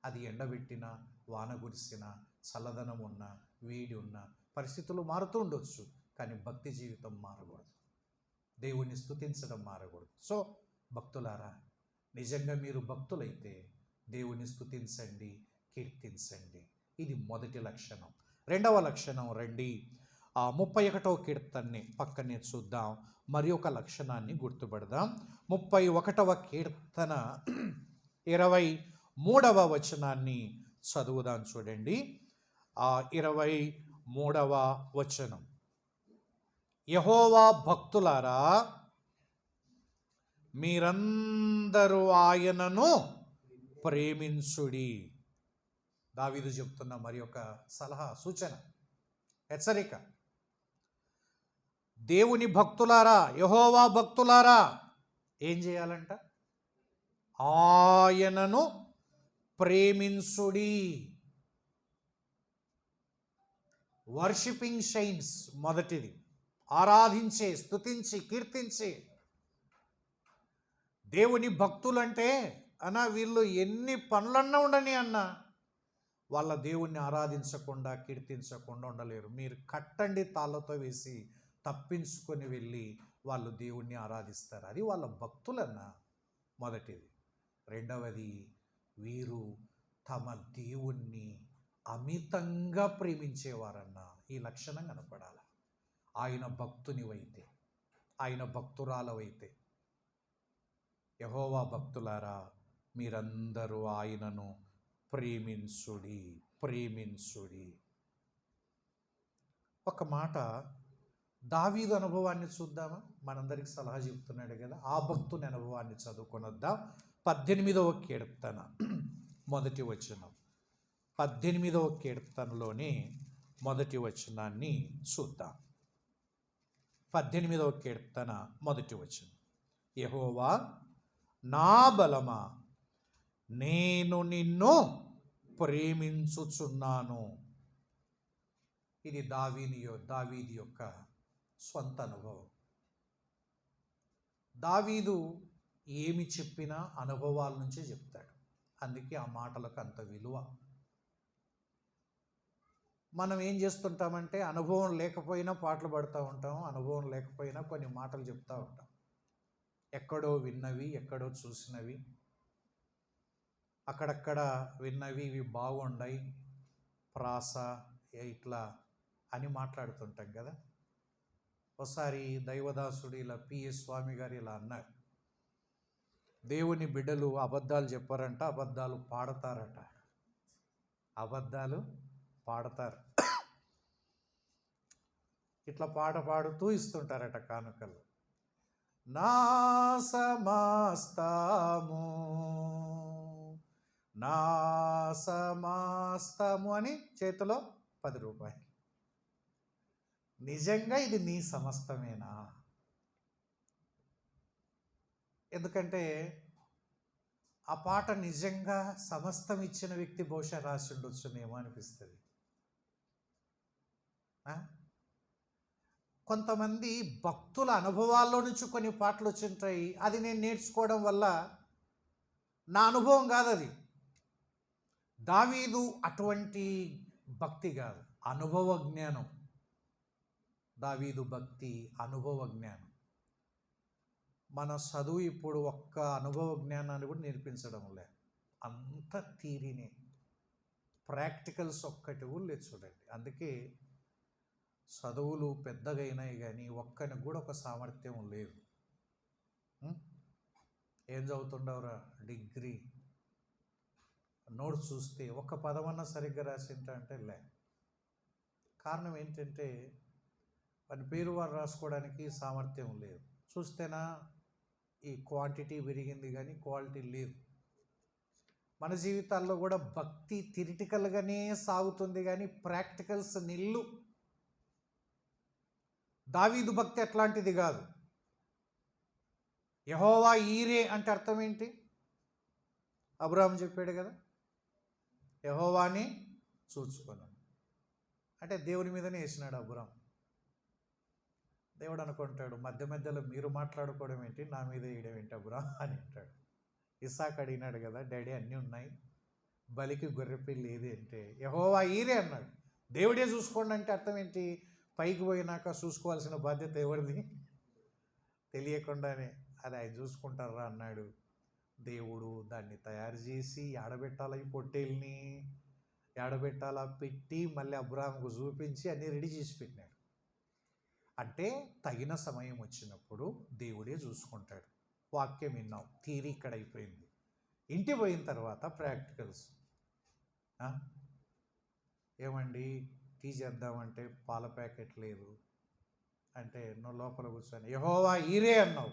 అది ఎండబెట్టినా, వాన కురిసినా, చల్లదనం ఉన్నా, వేడి ఉన్నా, పరిస్థితులు మారుతూ ఉండొచ్చు, కానీ భక్తి జీవితం మారకూడదు. దేవుణ్ణి స్తుతించడం మారకూడదు. సో భక్తులారా, నిజంగా మీరు భక్తులైతే దేవుణ్ణి స్తుతించండి, కీర్తించండి. ఇది మొదటి లక్షణం. రెండవ లక్షణం రండి, 31వ కీర్తనని పక్కనే చూద్దాం. మరి ఒక లక్షణాన్ని గుర్తుపడదాం. 31వ కీర్తన 23వ వచనాన్ని చదువుదాం. చూడండి, 23వ వచనం. యెహోవా భక్తులారా, మీరందరూ ఆయనను ప్రేమించుడి. దావీదు చెప్తున్న మరి ఒక సలహా, సూచన, హెచ్చరిక. దేవుని భక్తులారా, యెహోవా భక్తులారా ఏం చేయాలంట? ఆయనను ప్రేమించుడి. వర్షిపింగ్ షైన్స్ మొదటిది. ఆరాధించే, స్తుతించి, కీర్తించే. దేవుని భక్తులంటే వీళ్ళు ఎన్ని పనులన్నా ఉండని వాళ్ళ దేవుణ్ణి ఆరాధించకుండా, కీర్తించకుండా ఉండలేరు. మీరు కట్టండి తాళ్ళతో వేసి తప్పించుకొని వెళ్ళి వాళ్ళు దేవుణ్ణి ఆరాధిస్తారు. అది వాళ్ళ మొదటిది. రెండవది, వీరు తమ దేవుణ్ణి అమితంగా ప్రేమించేవారన్నా. ఈ లక్షణం కనపడాలి. ఆయన భక్తునివైతే, ఆయన భక్తురాలవైతే, యెహోవా భక్తులారా, మీరందరూ ఆయనను ప్రేమించుడి, ప్రేమించుడి. ఒక మాట దావీదు అనుభవాన్ని చూద్దామా? మనందరికి సలహా చెప్తున్నాడు కదా, ఆ భక్తుని అనుభవాన్ని చదువుకొనొద్దాం. 18వ కీర్తన మొదటి వచనం. 18వ కీర్తనలోని మొదటి వచనాన్ని చూద్దాం. 18వ కీర్తన మొదటి వచనం. యెహోవా నా బలమా, నేను నిన్ను ప్రేమించుచున్నాను. ఇది దావీదు యొక్క స్వంత అనుభవం. దావీదు ఏమి చెప్పినా అనుభవాల నుంచే చెప్తాడు. అందుకే ఆ మాటలకు అంత విలువ. మనం ఏం చేస్తుంటామంటే, అనుభవం లేకపోయినా పాటలు పాడుతూ ఉంటాం, అనుభవం లేకపోయినా కొన్ని మాటలు చెప్తూ ఉంటాం. ఎక్కడో విన్నవి, ఎక్కడో చూసినవి, అక్కడక్కడ విన్నవి, ఇవి బాగుండాయి, ప్రాస ఇట్లా అని మాట్లాడుతుంటాం కదా. ఒకసారి దైవదాసుడు ఇలా పిఎస్ స్వామి గారు ఇలా అన్నారు, దేవుని బిడ్డలు అబద్ధాలు చెప్పారంట, అబద్ధాలు పాడతారట. అబద్ధాలు పాడతారు, ఇట్లా పాట పాడుతూ ఇస్తుంటారట కానుకలు. నా సమస్తము, నా సమస్తము అని చేతిలో 10 రూపాయలు. నిజంగా ఇది నీ సమస్తమేనా? ఎందుకంటే ఆ పాట నిజంగా సమస్తం ఇచ్చిన వ్యక్తి బహుశా రాసి ఉండొచ్చునేమో అనిపిస్తుంది. కొంతమంది భక్తుల అనుభవాల్లో నుంచి కొన్ని పాటలు వచ్చింటాయి. అది నేను నేర్చుకోవడం వల్ల నా అనుభవం కాదు అది. దావీదు అటువంటి భక్తి కాదు, అనుభవ జ్ఞానం. దావీదు భక్తి అనుభవ జ్ఞానం. మన చదువు ఇప్పుడు ఒక్క అనుభవ జ్ఞానాన్ని కూడా నేర్పించడం లే, అంత థియరీనే, ప్రాక్టికల్స్ ఒక్కటి కూడా లేదు చూడండి. అందుకే చదువులు పెద్దగా అయినాయి కానీ ఒక్కనికి కూడా ఒక సామర్థ్యం లేదు. ఏం చదువుతుండవురా, డిగ్రీ, నోట్స్ చూస్తే ఒక్క పదమన్నా సరిగ్గా రాసింటా అంటే లే. కారణం ఏంటంటే వాని పేరు వారు రాసుకోవడానికి సామర్థ్యం లేదు. చూస్తేనా ఈ క్వాంటిటీ పెరిగింది కానీ క్వాలిటీ లేదు. మన జీవితాల్లో కూడా భక్తి థిరిటికల్గానే సాగుతుంది కానీ ప్రాక్టికల్స్ నిల్లు. దావీదు భక్తి అట్లాంటిది కాదు. యెహోవా ఈరే అంటే అర్థం ఏంటి? అబ్రహాం చెప్పాడు కదా, యెహోవాని చూచుకున్నాను అంటే దేవుని మీదనే వేసినాడు అబ్రహాం. దేవుడు అనుకుంటాడు, మధ్య మధ్యలో మీరు మాట్లాడుకోవడం ఏంటి, నా మీద వేయడం ఏంటి అబ్రాహం అని అంటాడు. ఇస్సాకు అడిగినాడు కదా, డాడీ అన్నీ ఉన్నాయి, బలికి గొర్రెపిల్లి ఏది అంటే యెహోవా ఈరే అన్నాడు. దేవుడే చూసుకోండి అంటే అర్థం ఏంటి? పైకి పోయినాక చూసుకోవాల్సిన బాధ్యత ఎవరిది? తెలియకుండానే అది ఆయన చూసుకుంటారా అన్నాడు. దేవుడు దాన్ని తయారు చేసి ఆడబెట్టాల, ఈ పొట్టేల్ని ఆడబెట్టాలా పెట్టి మళ్ళీ అబ్రాహాంకు చూపించి అన్నీ రెడీ చేసి పెట్టినాడు. అంటే తగిన సమయం వచ్చినప్పుడు దేవుడే చూసుకుంటాడు. వాక్యం విన్నాం, థియరీ ఇక్కడ అయిపోయింది. ఇంటి పోయిన తర్వాత ప్రాక్టికల్స్. ఏమండి టీ చేద్దామంటే పాల ప్యాకెట్ లేదు అంటే నువ్వు లోపల కూర్చొని యెహోవా ఈరే అన్నావు.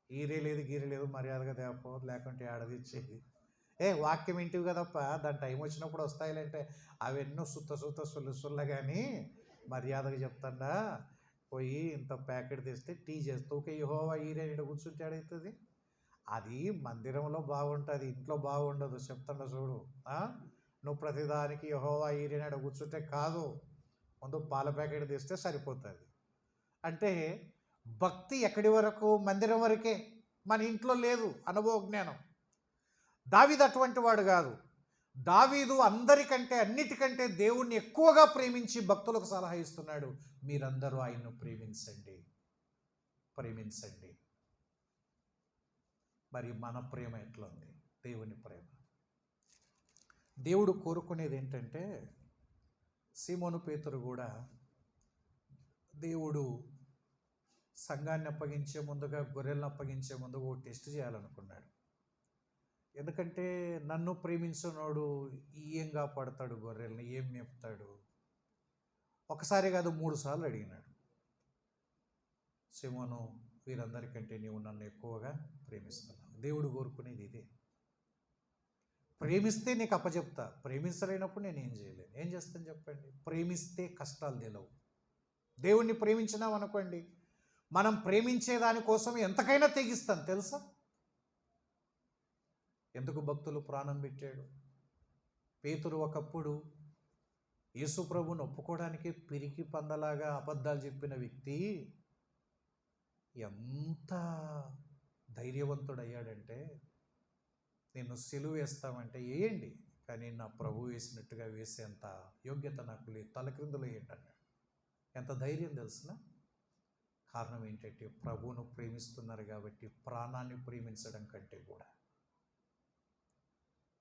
ఈరే లేదు గీరే లేదు, మర్యాదగా తేపో, లేకుంటే ఆడదిచ్చేది. వాక్యం ఇంటివి కదప్ప, దాని టైం వచ్చినప్పుడు వస్తాయిలంటే అవెన్నో సుత్త సుల్ల కానీ మర్యాదగా చెప్తాడా, పోయి ఇంత ప్యాకెట్ తెస్తే టీ చేస్తూ ఓకే యెహోవా ఈరే ఇక్కడ కూర్చుంటే ఆడవుతుంది. అది మందిరంలో బాగుంటుంది, ఇంట్లో బాగుండదు. చెప్తాడా చూడు, నువ్వు ప్రతిదానికి యెహోవా ఈరే ఆడ కూర్చుంటే కాదు, ముందు పాల ప్యాకెట్ తెస్తే సరిపోతుంది. అంటే భక్తి ఎక్కడి వరకు? మందిరం వరకే, మన ఇంట్లో లేదు అనుభవ జ్ఞానం. దావీదు అటువంటి వాడు కాదు. దావీదు అందరికంటే అన్నిటికంటే దేవుణ్ణి ఎక్కువగా ప్రేమించి భక్తులకు సలహా ఇస్తున్నాడు, మీరందరూ ఆయన్ను ప్రేమించండి. మరి మన ప్రేమ ఎట్లా ఉంది? దేవుని ప్రేమ. దేవుడు కోరుకునేది ఏంటంటే, సీమోను పేతురు కూడా దేవుడు సంఘాన్ని అప్పగించే ముందుగా, గొర్రెలను అప్పగించే ముందుగా ఓ టెస్ట్ చేయాలనుకున్నాడు. ఎందుకంటే నన్ను ప్రేమించినోడు ఏం కాపాడతాడు, గొర్రెల్ని ఏం మేపుతాడు? ఒకసారి కాదు 3 సార్లు అడిగినాడు. సీమోను, వీరందరికంటే నీవు నన్ను ఎక్కువగా ప్రేమిస్తున్నావు. దేవుడు కోరుకునేది ఇదే. ప్రేమిస్తే నీకు అప్పచెప్తా, ప్రేమించలేనప్పుడు నేను ఏం చేయలేను. ఏం చేస్తాను చెప్పండి? ప్రేమిస్తే కష్టాలు తెలవు. దేవుణ్ణి ప్రేమించినాం అనుకోండి, మనం ప్రేమించే దానికోసం ఎంతకైనా తెగిస్తాం తెలుసా? ఎందుకు భక్తులు ప్రాణం పెట్టాడు? పేతురు ఒకప్పుడు యేసు ప్రభువును ఒప్పుకోవడానికి పిరికి పందలాగా అబద్ధాలు చెప్పిన వ్యక్తి ఎంత ధైర్యవంతుడయ్యాడంటే, నిన్ను సిలువ వేస్తామంటే వేయండి, కానీ నా ప్రభు వేసినట్టుగా వేసేంత యోగ్యత నాకు లేదు, తలక్రిందులు వేయండి అన్నాడు. ఎంత ధైర్యం తెలుసునా? కారణం ఏంటంటే ప్రభువును ప్రేమిస్తున్నారు కాబట్టి. ప్రాణాన్ని ప్రేమించడం కంటే కూడా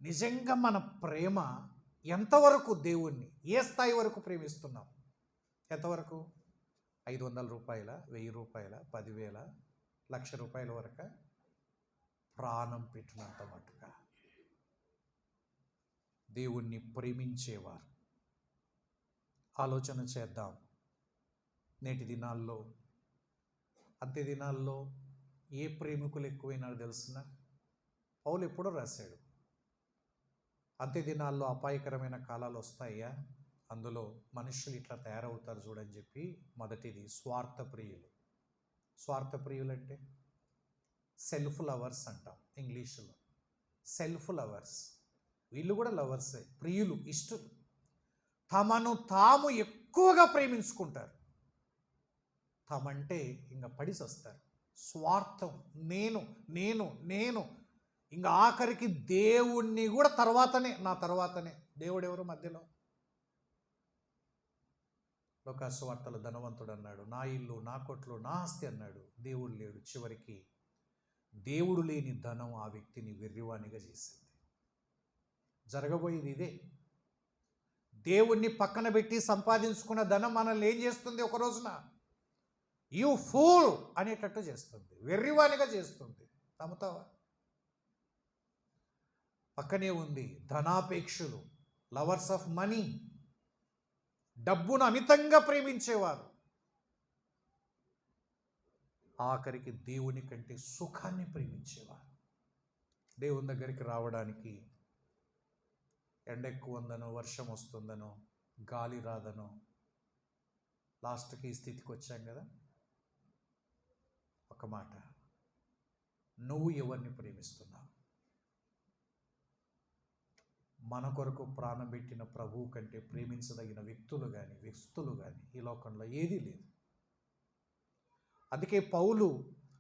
నిజంగా మన ప్రేమ ఎంతవరకు దేవుణ్ణి, ఏ స్థాయి వరకు ప్రేమిస్తున్నాం? ఎంతవరకు? 500 రూపాయల, 1000 రూపాయల, 10,000, 1,00,000 రూపాయల వరకు? ప్రాణం పెట్టినంత మటుగా దేవుణ్ణి ప్రేమించేవారు. ఆలోచన చేద్దాం. నేటి దినాల్లో, అంత్య దినాల్లో ఏ ప్రేమికులు ఎక్కువైనారో తెలుసునా? పౌలు ఎప్పుడో రాశాడు, అంత్య దినాల్లో అపాయకరమైన కాలాలు వస్తాయా, అందులో మనుషులు ఇట్లా తయారవుతారు చూడని చెప్పి. మొదటిది స్వార్థప్రియులు. స్వార్థప్రియులు అంటే సెల్ఫ్ లవర్స్ అంటాం ఇంగ్లీషులో. సెల్ఫ్ లవర్స్, వీళ్ళు కూడా లవర్సే, ప్రియులు, ఇష్టలు. తమను తాము ఎక్కువగా ప్రేమించుకుంటారు. తమంటే ఇంకా పడిసొస్తారు. స్వార్థం, నేను నేను నేను ఇంకా ఆఖరికి దేవుణ్ణి కూడా తర్వాతనే, నా తర్వాతనే. దేవుడు ఎవరు మధ్యలో? లోకాసు వార్తలు ధనవంతుడు అన్నాడు, నా ఇల్లు, నా కొట్లు, నా ఆస్తి అన్నాడు. దేవుడు లేడు. చివరికి దేవుడు లేని ధనం ఆ వ్యక్తిని వెర్రివాణిగా చేసింది. జరగబోయేది ఇదే. దేవుణ్ణి పక్కన పెట్టి సంపాదించుకున్న ధనం మనల్ని ఏం చేస్తుంది? ఒక రోజున యూ ఫూల్ అనేటట్టు చేస్తుంది, వెర్రివాణిగా చేస్తుంది. నమ్ముతావా? పక్కనే ఉంది ధనాపేక్షులు, లవర్స్ ఆఫ్ మనీ, డబ్బును అమితంగా ప్రేమించేవారు. ఆఖరికి దేవుని కంటే సుఖాన్ని ప్రేమించేవారు. దేవుని దగ్గరికి రావడానికి ఎండ ఎక్కువ ఉందనో, వర్షం వస్తుందనో, గాలి రాదనో, లాస్ట్కి ఈ స్థితికి వచ్చాం కదా. ఒక మాట, నువ్వు ఎవరిని ప్రేమిస్తున్నావు? మన కొరకు ప్రాణం పెట్టిన ప్రభువు కంటే ప్రేమించదగిన వ్యక్తులు కానీ ఈ లోకంలో ఏదీ లేదు. అందుకే పౌలు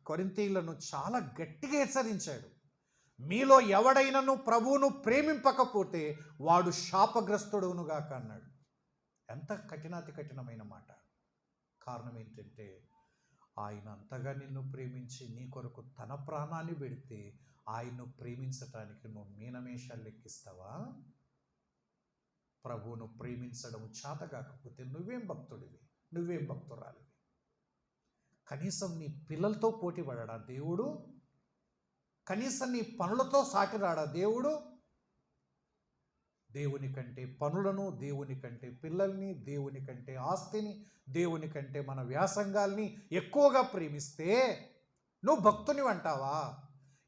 కొరింథీయులను చాలా గట్టిగా హెచ్చరించాడు. మీలో ఎవడైనను ప్రభువును ప్రేమింపకపోతే వాడు శాపగ్రస్తుడునుగాక అన్నాడు. ఎంత కఠినాతి కఠినమైన మాట. కారణం ఏంటంటే ఆయన అంతగా నిన్ను ప్రేమించి నీ కొరకు తన ప్రాణాన్ని పెడితే ఆయన్ను ప్రేమించటానికి నువ్వు మీనమేషాలు లెక్కిస్తావా? ప్రభువును ప్రేమించడం చేత కాకపోతే నువ్వేం భక్తుడివి, నువ్వేం భక్తురాలివి? కనీసం నీ పిల్లలతో పోటీ పడాడా దేవుడు? కనీసం నీ పనులతో సాటి రాడా దేవుడు? దేవుని కంటే పనులను, దేవుని కంటే పిల్లల్ని, దేవుని కంటే ఆస్తిని, దేవుని కంటే మన వ్యాసంగాల్ని ఎక్కువగా ప్రేమిస్తే నువ్వు భక్తుని అంటావా?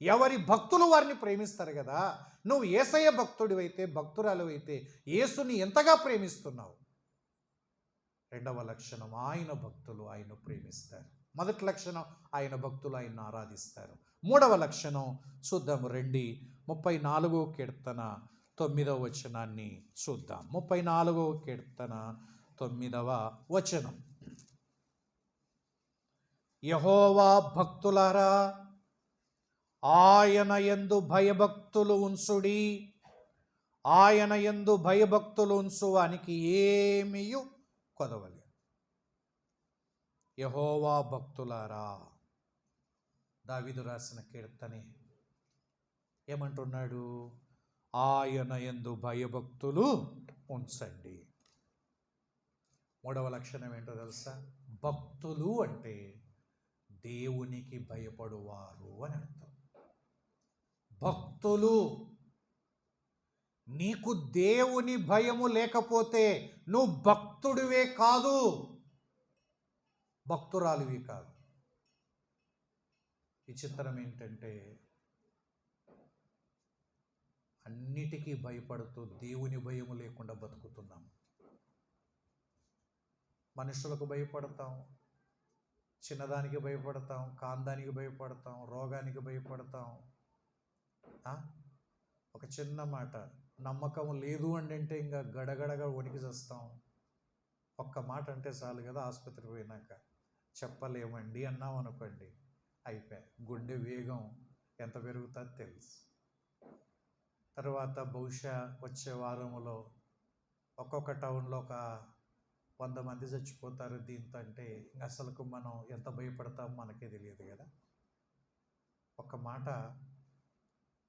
ఎవరి భక్తులు వారిని ప్రేమిస్తారు కదా. నువ్వు యేసయ్య భక్తుడివైతే, భక్తురాలివైతే యేసుని ఎంతగా ప్రేమిస్తున్నావు? రెండవ లక్షణం, ఆయన భక్తులు ఆయన ప్రేమిస్తారు. మొదటి లక్షణం, ఆయన భక్తులు ఆయన్ని ఆరాధిస్తారు. మూడవ లక్షణం చూద్దాము రండి. 34వ కీర్తన 9వ వచనాన్ని చూద్దాం. 34వ కీర్తన 9వ వచనం. యెహోవా భక్తులారా ఆయన యందు భయభక్తులు ఉంచుడి, ఆయన యందు భయభక్తులు ఉంచువానికి ఏమీయు కొదవలేదు. యెహోవా భక్తులారా, దావీదు రాసిన కీర్తనే ఏమంటున్నాడు? ఆయన యందు భయభక్తులు ఉంచండి. మూడవ లక్షణం ఏంటో తెలుసా? భక్తులు అంటే దేవునికి భయపడువారు అని అర్థం. భక్తులు. నీకు దేవుని భయము లేకపోతే నువ్వు భక్తుడివే కాదు, భక్తురాలివి కాదు. విచిత్రం ఏంటంటే అన్నిటికీ భయపడుతూ దేవుని భయము లేకుండా బతుకుతున్నాం. మనుషులకు భయపడతాం, చిన్నదానికి భయపడతాం, కాందానికి భయపడతాం, రోగానికి భయపడతాం. ఒక చిన్న మాట, నమ్మకం లేదు అంటే ఇంకా గడగడగా వణికి చేస్తాం. ఒక్క మాట అంటే చాలు కదా, ఆసుపత్రికి పోయినాక చెప్పలేమండి అన్నాం అనుకోండి, అయిపోయి గుండె వేగం ఎంత పెరుగుతుందో తెలుసు. తర్వాత బహుశా వచ్చే వారంలో ఒక్కొక్క టౌన్లో ఒక 100 మంది చచ్చిపోతారు దీంతో అంటే అసలుకు మనం ఎంత భయపడతామో మనకే తెలియదు కదా. ఒక మాట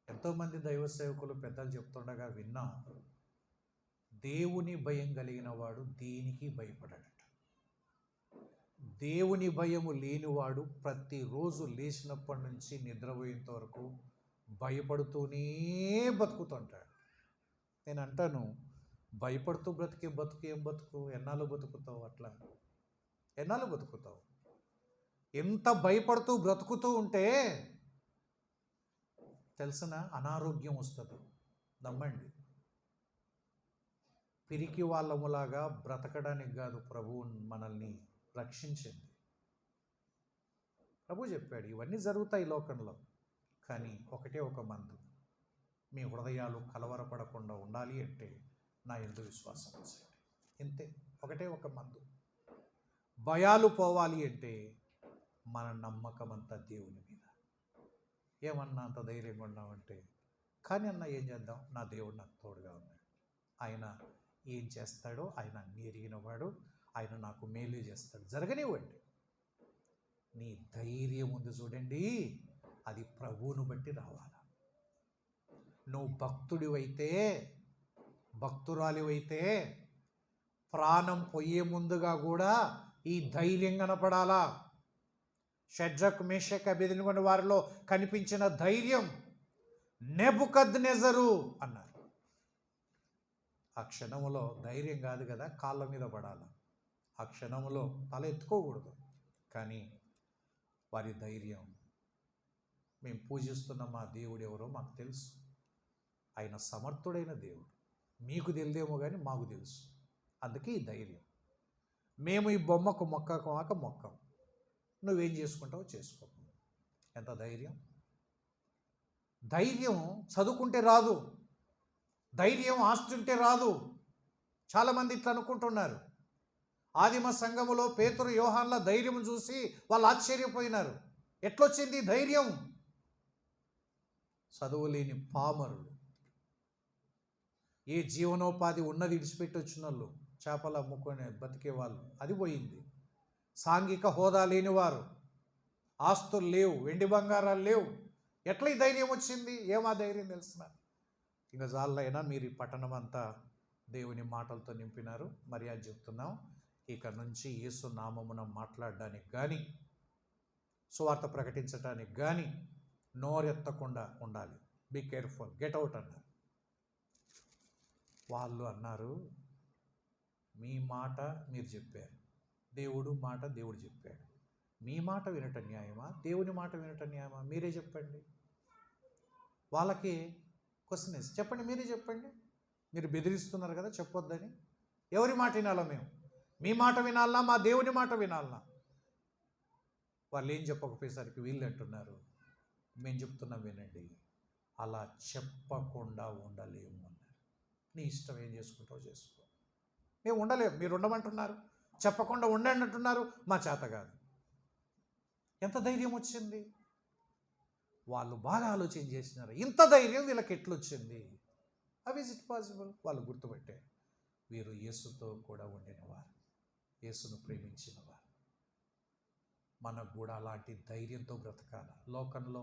ఎంతోమంది దైవ సేవకులు పెద్దలు చెప్తుండగా విన్నా, దేవుని భయం కలిగిన వాడు దేనికి భయపడడట. దేవుని భయము లేనివాడు ప్రతిరోజు లేచినప్పటి నుంచి నిద్రపోయేంత వరకు భయపడుతూనే బతుకుతుంటాడు. నేను అంటాను, భయపడుతూ బ్రతికే బతుకు ఏం బతుకు? ఎన్నాళ్ళు బతుకుతావు? అట్లా ఎన్నాళ్ళు బతుకుతావు? ఎంత భయపడుతూ బ్రతుకుతూ ఉంటే తెలిసిన అనారోగ్యం వస్తుంది. నమ్మండి. పిరికి వాళ్ళములాగా బ్రతకడానికి కాదు ప్రభువు మనల్ని రక్షించింది. ప్రభు చెప్పాడు ఇవన్నీ జరుగుతాయి లోకంలో, కానీ ఒకటే ఒక మందు. మీ హృదయాలు కలవరపడకుండా ఉండాలి అంటే నా యందు విశ్వాసం ఉంచండి. ఇంతే, ఒకటే ఒక మందు. భయాలు పోవాలి అంటే మన నమ్మకం అంతా దేవుని మీద. ఏమన్నా అంత ధైర్యంగా ఉన్నామంటే, కానీ అన్న ఏం చేద్దాం, నా దేవుడు నాకు తోడుగా ఉన్నాడు, ఆయన ఏం చేస్తాడో ఆయన అన్నీ ఎరిగినవాడు, ఆయన నాకు మేలు చేస్తాడు, జరగనివ్వండి. నీ ధైర్యం ఉంది చూడండి, అది ప్రభువును బట్టి రావాలి. నువ్వు భక్తుడివైతే, భక్తురాలివైతే ప్రాణం పోయే ముందుగా కూడా ఈ ధైర్యం కనపడాలా. షడ్రక్ మేషక్ అబేద్నెగో వారిలో కనిపించిన ధైర్యం నెబుకద్నెజరు అన్నారు. ఆ క్షణములో ధైర్యం కాదు కదా, కాళ్ళ మీద పడాలి. ఆ క్షణములో తల ఎత్తుకోకూడదు. కానీ వారి ధైర్యం, మేము పూజిస్తున్న మా దేవుడు ఎవరో మాకు తెలుసు, ఆయన సమర్థుడైన దేవుడు, మీకు తెలిదేమో కానీ మాకు తెలుసు, అందుకే ఈ ధైర్యం. మేము ఈ బొమ్మకు మొక్కం, నువ్వేం చేసుకుంటావో చేసుకో. ఎంత ధైర్యం! ధైర్యం చదువుకుంటే రాదు, ధైర్యం ఆస్తి ఉంటే రాదు. చాలామంది ఇట్లా అనుకుంటున్నారు. ఆదిమ సంఘములో పేతురు యోహాన్ల ధైర్యం చూసి వాళ్ళు ఆశ్చర్యపోయినారు. ఎట్లొచ్చింది ధైర్యం? చదువులేని పామరులు, ఏ జీవనోపాధి ఉన్నది విడిచిపెట్టి వచ్చిన వాళ్ళు, చేపలు అమ్ముకొని బతికే వాళ్ళు, అది పోయింది. సాంఘిక హోదా లేనివారు, ఆస్తులు లేవు, వెండి బంగారాలు లేవు, ఎట్లా ఈ ధైర్యం వచ్చింది? ఏమా ధైర్యం తెలిసిన? ఇంకా జాలైనా మీరు ఈ పట్టణం అంతా దేవుని మాటలతో నింపినారు. మర్యాద చెప్తున్నాం, ఇక నుంచి యేసు నామమున మాట్లాడడానికి కానీ సువార్త ప్రకటించడానికి కానీ నోరెత్తకుండా ఉండాలి. బీ కేర్ఫుల్, గెట్ అవుట్ అన్నారు. వాళ్ళు అన్నారు, మీ మాట మీరు చెప్పారు, దేవుడు మాట దేవుడు చెప్పాడు, మీ మాట వినటం న్యాయమా, దేవుని మాట వినటం న్యాయమా? మీరే చెప్పండి. వాళ్ళకి క్వశ్చన్ వేసి చెప్పండి, మీరే చెప్పండి. మీరు బెదిరిస్తున్నారు కదా చెప్పొద్దని. ఎవరి మాట వినాలా? మేము మీ మాట వినాలనా, మా దేవుని మాట వినాలనా? వాళ్ళు ఏం చెప్పకపోయేసరికి వీళ్ళు అంటున్నారు, మేము చెప్తున్నాం వినండి. అలా చెప్పకుండా ఉండలేము అన్నారు. నీ ఇష్టం, ఏం చేసుకుంటావు చేసుకో, మేము ఉండలేము. మీరు ఉండమంటున్నారు, చెప్పకుండా ఉండండి అంటున్నారు, మా చేత కాదు. ఎంత ధైర్యం వచ్చింది? వాళ్ళు బాగా ఆలోచన చేసినారు, ఇంత ధైర్యం వీళ్ళకి ఎట్లొచ్చింది? How is it possible? వాళ్ళు గుర్తుపెట్టారు, వీరు యేసుతో కూడా ఉండినవారు, యేసును ప్రేమించినవారు. మనకు కూడా అలాంటి ధైర్యంతో బ్రతకాల. లోకంలో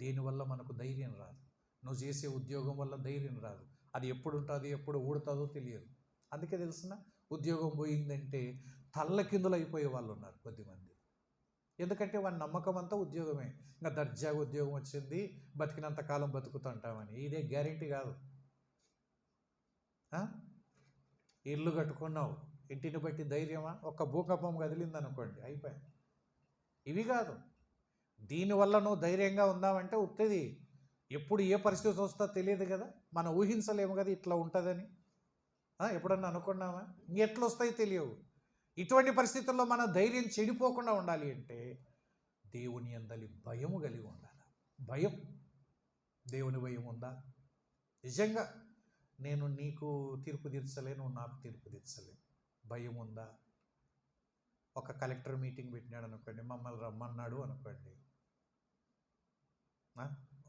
దేనివల్ల మనకు ధైర్యం రాదు. నువ్వు చేసే ఉద్యోగం వల్ల ధైర్యం రాదు. అది ఎప్పుడు ఉంటుంది, ఎప్పుడు ఊడుతుందో తెలియదు. అందుకే తెలిసిన, ఉద్యోగం పోయిందంటే తల్లకిందులు అయిపోయే వాళ్ళు ఉన్నారు కొద్దిమంది. ఎందుకంటే వాడి నమ్మకం అంతా ఉద్యోగమే. ఇంకా దర్జాగా ఉద్యోగం వచ్చింది, బతికినంత కాలం బతుకుతుంటామని. ఇదే గ్యారెంటీ కాదు. ఇల్లు కట్టుకున్నావు, ఇంటిని బట్టి ధైర్యమా? ఒక్క భూకంపం కదిలిందనుకోండి అయిపోయాయి. ఇవి కాదు. దీనివల్ల నువ్వు ధైర్యంగా ఉందామంటే ఉత్తది. ఎప్పుడు ఏ పరిస్థితి వస్తుందో తెలియదు కదా, మనం ఊహించలేము కదా ఇట్లా ఉంటుందని. ఎప్పుడన్నా అనుకున్నామా? ఎట్లా వస్తాయి తెలియవు. ఇటువంటి పరిస్థితుల్లో మన ధైర్యం చెడిపోకుండా ఉండాలి అంటే దేవుని యందలి భయము కలిగి ఉండాలి. భయం, దేవుని భయం ఉందా? నిజంగా నేను నీకు తీర్పు తీర్చలేను, నాకు తీర్పు తీర్చలేను, భయం ఉందా? ఒక కలెక్టర్ మీటింగ్ పెట్టినాడు అనుకోండి, మమ్మల్ని రమ్మన్నాడు అనుకోండి,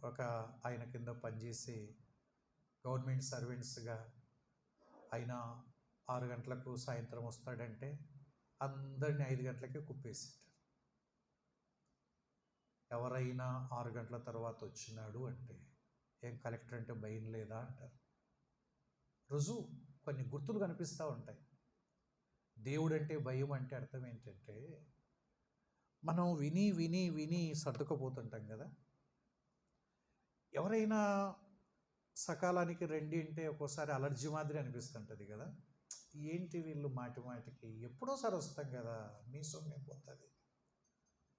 ఒక ఆయన కింద పనిచేసి గవర్నమెంట్ సర్వెంట్స్గా ఆయన 6 గంటలకు సాయంత్రం వస్తాడంటే అందరినీ 5 గంటలకే కుప్పేసింటారు. ఎవరైనా 6 గంటల తర్వాత వచ్చినాడు అంటే ఏం కలెక్టర్ అంటే భయం లేదా అంటారు. రుజువు, కొన్ని గుర్తులు కనిపిస్తూ ఉంటాయి. దేవుడు అంటే భయం అంటే అర్థం ఏంటంటే, మనం విని విని విని సర్దుకుపోతుంటాం కదా. ఎవరైనా సకాలానికి రండి అంటే ఒక్కోసారి అలర్జీ మాదిరి అనిపిస్తుంటుంది కదా. ఏంటి వీళ్ళు మాటి మాటికి, ఎప్పుడోసారి వస్తాం కదా, మీ సొమ్మేం పోతుంది.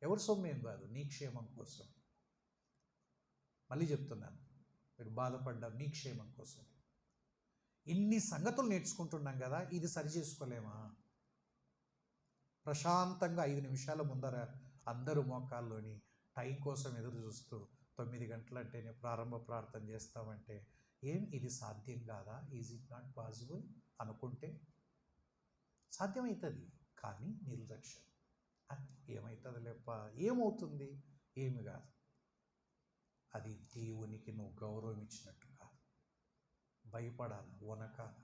ఎవరి సొమ్మేం కాదు, నీ క్షేమం కోసం. మళ్ళీ చెప్తున్నాను, మీరు బాధపడ్డా మీ క్షేమం కోసం. ఇన్ని సంగతులు నేర్చుకుంటున్నాం కదా, ఇది సరి చేసుకోలేమా? ప్రశాంతంగా 5 నిమిషాల ముందర అందరూ మోకాల్లోని టైం కోసం ఎదురు చూస్తూ 9 గంటలంటేనే ప్రారంభ ప్రార్థన చేస్తామంటే ఏం ఇది సాధ్యం కాదా? ఈజ్ ఇట్ నాట్ పాసిబుల్ అనుకుంటే సాధ్యమవుతుంది. కానీ నిర్లక్ష్యం, ఏమవుతుంది లేప్ప, ఏమవుతుంది, ఏమి కాదు. అది దేవునికి నువ్వు గౌరవం ఇచ్చినట్టు కాదు. భయపడాలి, వనకాల.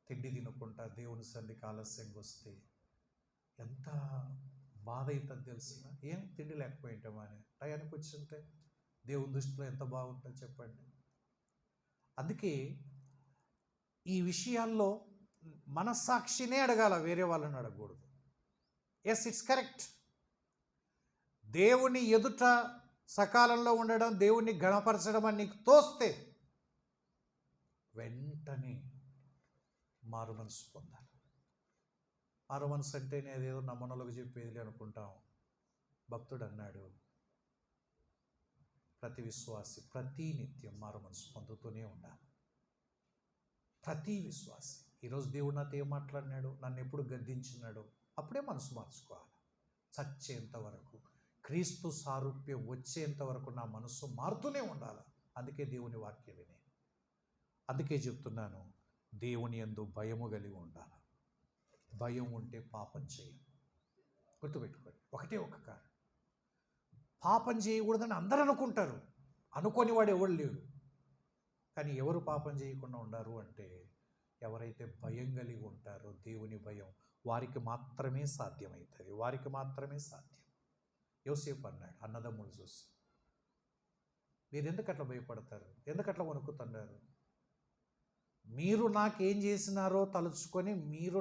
తిండి తినకుండా దేవుని సన్నిధికి ఆలస్యంగా వస్తే ఎంత బాధ అవుతుంది తెలిసిన. ఏం తిండి లేకపోయింటామా అని టయానికి వచ్చింటే దేవుని దృష్టిలో ఎంత బాగుంటుంది చెప్పండి. అందుకే ఈ విషయాల్లో మనస్సాక్షినే అడగాల, వేరే వాళ్ళని అడగకూడదు. Yes, it's correct. దేవుని ఎదుట సకాలంలో ఉండడం, దేవుణ్ణి గణపరచడం అని నీకు తోస్తే వెంటనే మారు మనసు పొందాలి. మారు మనసు అంటే నేదేదో నమ్మనోళ్ళకు చెప్పేది అనుకుంటాం. భక్తుడు అన్నాడు, ప్రతి విశ్వాసి ప్రతి నిత్యం మారు మనసు పొందుతూనే ఉండాలి. ప్రతి విశ్వాసి. ఈరోజు దేవుడు నాతో ఏం మాట్లాడినాడు, నన్ను ఎప్పుడు గద్దించినాడు, అప్పుడే మనసు మార్చుకోవాలి. చచ్చేంత వరకు, క్రీస్తు సారూప్యం వచ్చేంత వరకు నా మనసు మారుతూనే ఉండాలి. అందుకే దేవుని వాక్యం వినే, అందుకే చెప్తున్నాను, దేవుని యందు భయము కలిగి ఉండాలి. భయం ఉంటే పాపం చేయం. గుర్తుపెట్టుకోండి, ఒకటే ఒక కారణం. పాపం చేయకూడదని అందరూ అనుకుంటారు, అనుకోని వాడు ఎవడు లేడు. కానీ ఎవరు పాపం చేయకుండా ఉండారు అంటే ఎవరైతే భయం కలిగి ఉంటారో, దేవుని భయం, వారికి మాత్రమే సాధ్యమవుతుంది, వారికి మాత్రమే సాధ్యం. యోసేపు అన్నాడు అన్నదమ్ములు చూసి, మీరు ఎందుకు అట్లా భయపడతారు, ఎందుకు అట్లా వణుకుతున్నారు? మీరు నాకేం చేసినారో తలుచుకొని మీరు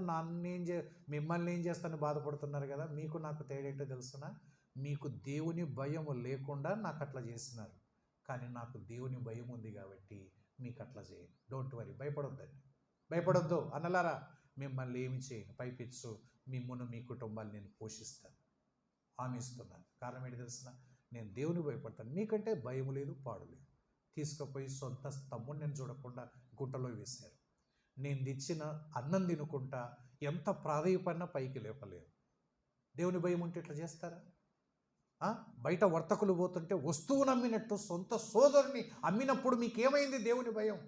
మిమ్మల్ని ఏం చేస్తానని బాధపడుతున్నారు కదా. మీకు నాకు తేడేంటో తెలుసునా? మీకు దేవుని భయం లేకుండా నాకు అట్లా చేసినారు, కానీ నాకు దేవుని భయం ఉంది కాబట్టి మీకు అట్లా చేయను. డోంట్ వరీ, భయపడొద్దండి, భయపడొద్దు అన్నలారా. మిమ్మల్ని ఏమి చేయను, పైపిచ్చు మిమ్మును మీ కుటుంబాన్ని నేను పోషిస్తాను, హామీ ఇస్తున్నాను. కారణం ఏంటి తెలుసునా? నేను దేవుని భయపడతాను. మీకంటే భయం లేదు, పాడు లేదు. తీసుకుపోయి సొంత తమ్ముని నేను చూడకుండా గుట్టలో వేశారు. నేను తెచ్చిన అన్నం తినుకుంటా ఎంత ప్రాధేయపడినా పైకి లేపలేదు. దేవుని భయం ఉంటే ఇట్లా చేస్తారా? బయట వర్తకులు పోతుంటే వస్తువు నమ్మినట్టు సొంత సోదరుని అమ్మినప్పుడు మీకేమైంది? దేవుని భయం,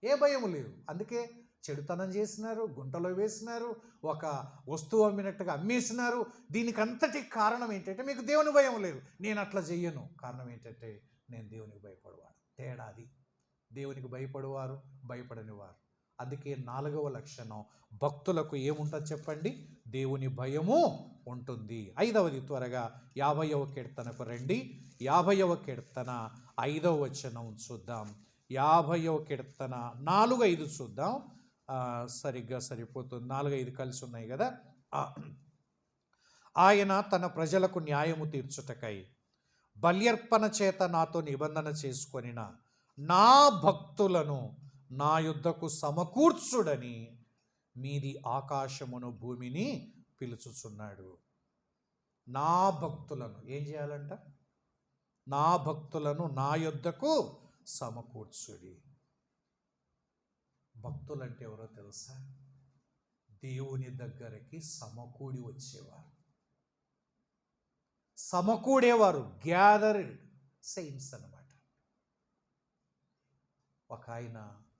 ఏ భయం లేదు. అందుకే చెడుతనం చేసినారు, గుంటలో వేసినారు, ఒక వస్తువు అమ్మినట్టుగా అమ్మేసినారు. దీనికి అంతటి కారణం ఏంటంటే మీకు దేవుని భయం లేదు. నేను అట్లా చెయ్యను, కారణం ఏంటంటే నేను దేవునికి భయపడేవాడు. తేడాది, దేవునికి భయపడేవారు, భయపడని వారు. అందుకే 4వ లక్షణం భక్తులకు ఏముంటుంది చెప్పండి? దేవుని భయము ఉంటుంది. 5వది, త్వరగా 50వ కీర్తనకు రండి. 50వ కీర్తన 5వ వచనం చూద్దాం. 50వ కీర్తన 4-5 చూద్దాం. సరిగ్గా సరిపోతుంది, 4-5 కలిసి ఉన్నాయి కదా. ఆయన తన ప్రజలకు న్యాయము తీర్చుటకై బల్యర్పణ చేత నాతో నిబంధన చేసుకొనిన నా భక్తులను నా యుద్ధకు సమకూర్చుడని మీది ఆకాశమును భూమిని పిలుచుచున్నాడు. నా భక్తులను ఏం చేయాలంట? నా భక్తులను నా యుద్ధకు సమకూర్చుడి. భక్తులంటే ఎవరో తెలుసా? దేవుని దగ్గరికి సమకూడి వచ్చేవారు, సమకూడేవారు, గ్యాదర్డ్ సెయింట్స్ అన్నమాట. ఒక ఆయన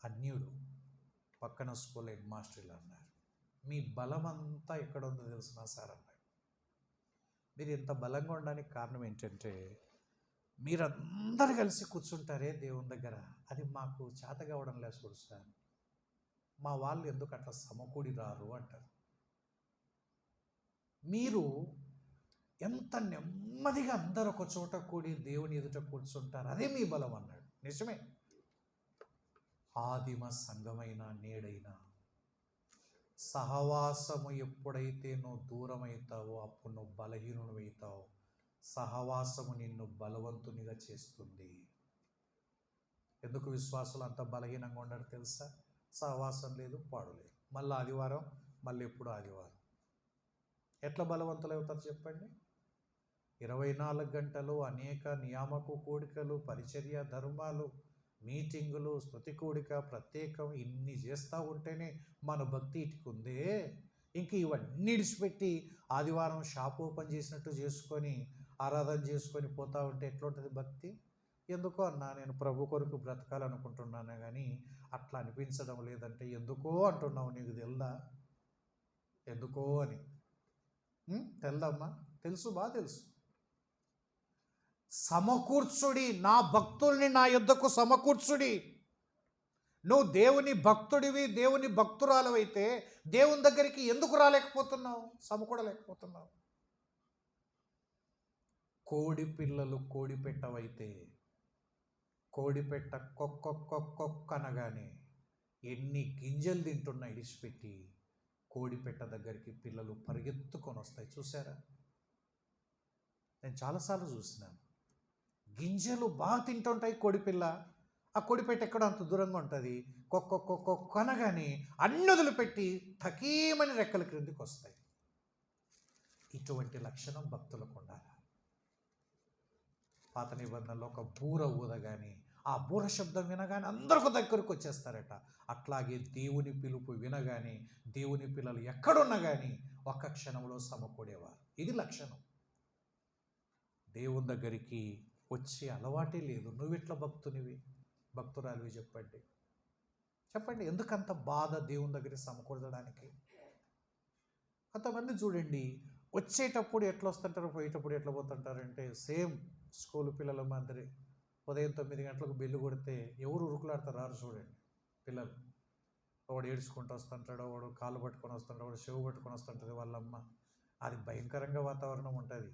అన్యుడు పక్కన స్కూల్ హెడ్ మాస్టర్లు అన్నారు, మీ బలం అంతా ఎక్కడ ఉందో తెలుసునా సార్ అన్నాడు. మీరు ఇంత బలంగా ఉండడానికి కారణం ఏంటంటే మీరందరూ కలిసి కూర్చుంటారే దేవుని దగ్గర, అది మాకు చేత కావడం లేదు చూడు సార్, మా వాళ్ళు ఎందుకు అట్లా సమకూడి రారు అంటారు. మీరు ఎంత నెమ్మదిగా అందరూ ఒక చోట కూడి దేవుని ఎదుట కూర్చుంటారు, అదే మీ బలం అన్నాడు. నిజమే, ఆదిమ సంఘమైన నేడైనా సహవాసము ఎప్పుడైతే నువ్వు దూరం అవుతావో అప్పుడు నువ్వు బలహీనుడు అవుతావు. సహవాసము నిన్ను బలవంతునిగా చేస్తుంది. ఎందుకు విశ్వాసులు అంత బలహీనంగా ఉండరు తెలుసా? సహవాసం లేదు, పాడు లేదు. మళ్ళీ ఆదివారం, మళ్ళీ ఎప్పుడు ఆదివారం. ఎట్లా బలవంతులు అవుతారు చెప్పండి? 24 గంటలు అనేక నియామక కూడికలు, పరిచర్య ధర్మాలు, మీటింగులు, స్తుతి కూడిక, ప్రత్యేకం, ఇన్ని చేస్తూ ఉంటేనే మన భక్తి ఇటుకుందే. ఇంక ఇవన్నీ విడిచిపెట్టి ఆదివారం షాప్ ఓపెన్ చేసినట్టు చేసుకొని ఆరాధన చేసుకొని పోతూ ఉంటే ఎట్లుంటుంది భక్తి? ఎందుకో అన్నా నేను ప్రభు కొరకు బ్రతకాలనుకుంటున్నాను, కానీ అట్లా అనిపించడం లేదంటే ఎందుకో అంటున్నావు. నీకు తెలుదా ఎందుకో అని? తెల్లమ్మా, తెలుసు, బాగా తెలుసు. సమకూర్చుడి, నా భక్తుల్ని నా యుద్ధకు సమకూర్చుడి. నువ్వు దేవుని భక్తుడివి, దేవుని భక్తురాలవైతే దేవుని దగ్గరికి ఎందుకు రాలేకపోతున్నావు, సమకూడలేకపోతున్నావు? కోడి పిల్లలు కోడి పెట్టవైతే కోడిపెట్ట కొక్కనగానే ఎన్ని గింజలు తింటున్నా ఇడిచిపెట్టి కోడిపెట్ట దగ్గరికి పిల్లలు పరిగెత్తుకొని వస్తాయి. చూసారా? నేను చాలాసార్లు చూసినాను. గింజలు బాగా తింటుంటాయి కోడిపిల్ల, ఆ కోడిపెట్ట ఎక్కడో అంత దూరంగా ఉంటుంది. కొనగానే అన్ని వదిలిపెట్టి తకీమని రెక్కల క్రిందికి వస్తాయి. ఇటువంటి లక్షణం భక్తులకు ఉండాలి. పాత నిబంధనలో ఒక బూర ఊదగానే ఆ బూర శబ్దం వినగానే అందరికీ దగ్గరకు వచ్చేస్తారట. అట్లాగే దేవుని పిలుపు వినగానే దేవుని పిల్లలు ఎక్కడున్నా కానీ ఒక్క క్షణంలో సమకూడేవారు. ఇది లక్షణం. దేవుని దగ్గరికి వచ్చే అలవాటే లేదు. నువ్వెట్లా భక్తురాలివి చెప్పండి, చెప్పండి, ఎందుకంత బాధ దేవుని దగ్గర సమకూర్చడానికి? కొంతమంది చూడండి, వచ్చేటప్పుడు ఎట్లా వస్తుంటారు, పోయేటప్పుడు ఎట్లా పోతుంటారంటే సేమ్ స్కూల్ పిల్లల మాదిరి. ఉదయం 9 గంటలకు బెల్లు కొడితే ఎవరు ఉరుకులాడతారు రారు చూడండి పిల్లలు. వాడు ఏడ్చుకుంటూ వస్తుంటాడు, వాడు కాళ్ళు పట్టుకొని వస్తుంటాడు, వాడు చెవు పట్టుకొని వస్తుంటుంది వాళ్ళమ్మ. అది భయంకరంగా వాతావరణం ఉంటుంది.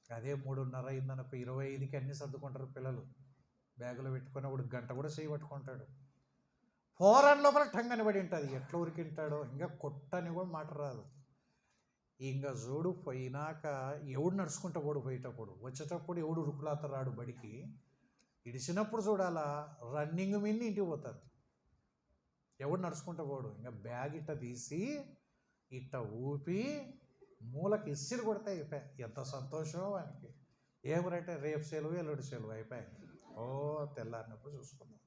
అదే 3:30 అయిందనుకో 25కి అన్నీ సర్దుకుంటారు పిల్లలు. బ్యాగులో పెట్టుకొని వాడు గంట కూడా చేయి పట్టుకుంటాడు. ఫోరన్ లోపల టంగని పడి ఉంటుంది. ఎట్లా ఉరికింటాడో, ఇంకా కొట్టని కూడా మాట రాదు. ఇంకా చూడు పోయినాక ఎవడు నడుచుకుంటా పోడు, పోయేటప్పుడు వచ్చేటప్పుడు ఎవడు ఉరుకులాత రాడు బడికి. ఇడిచినప్పుడు చూడాలా రన్నింగ్ మిన్ని ఇంటికి పోతారు. ఎవడు నడుచుకుంటా పోడు. ఇంకా బ్యాగ్ ఇట్ట తీసి ఇట్ట ఊపి మూలకి ఇసిరి కొడితే అయిపోయాయి. ఎంత సంతోషం వానికి. ఏమరంటే రేపు సెలవు ఎల్లుడి సెలవు అయిపోయాయి. ఓ తెల్లారినప్పుడు చూసుకుందాం.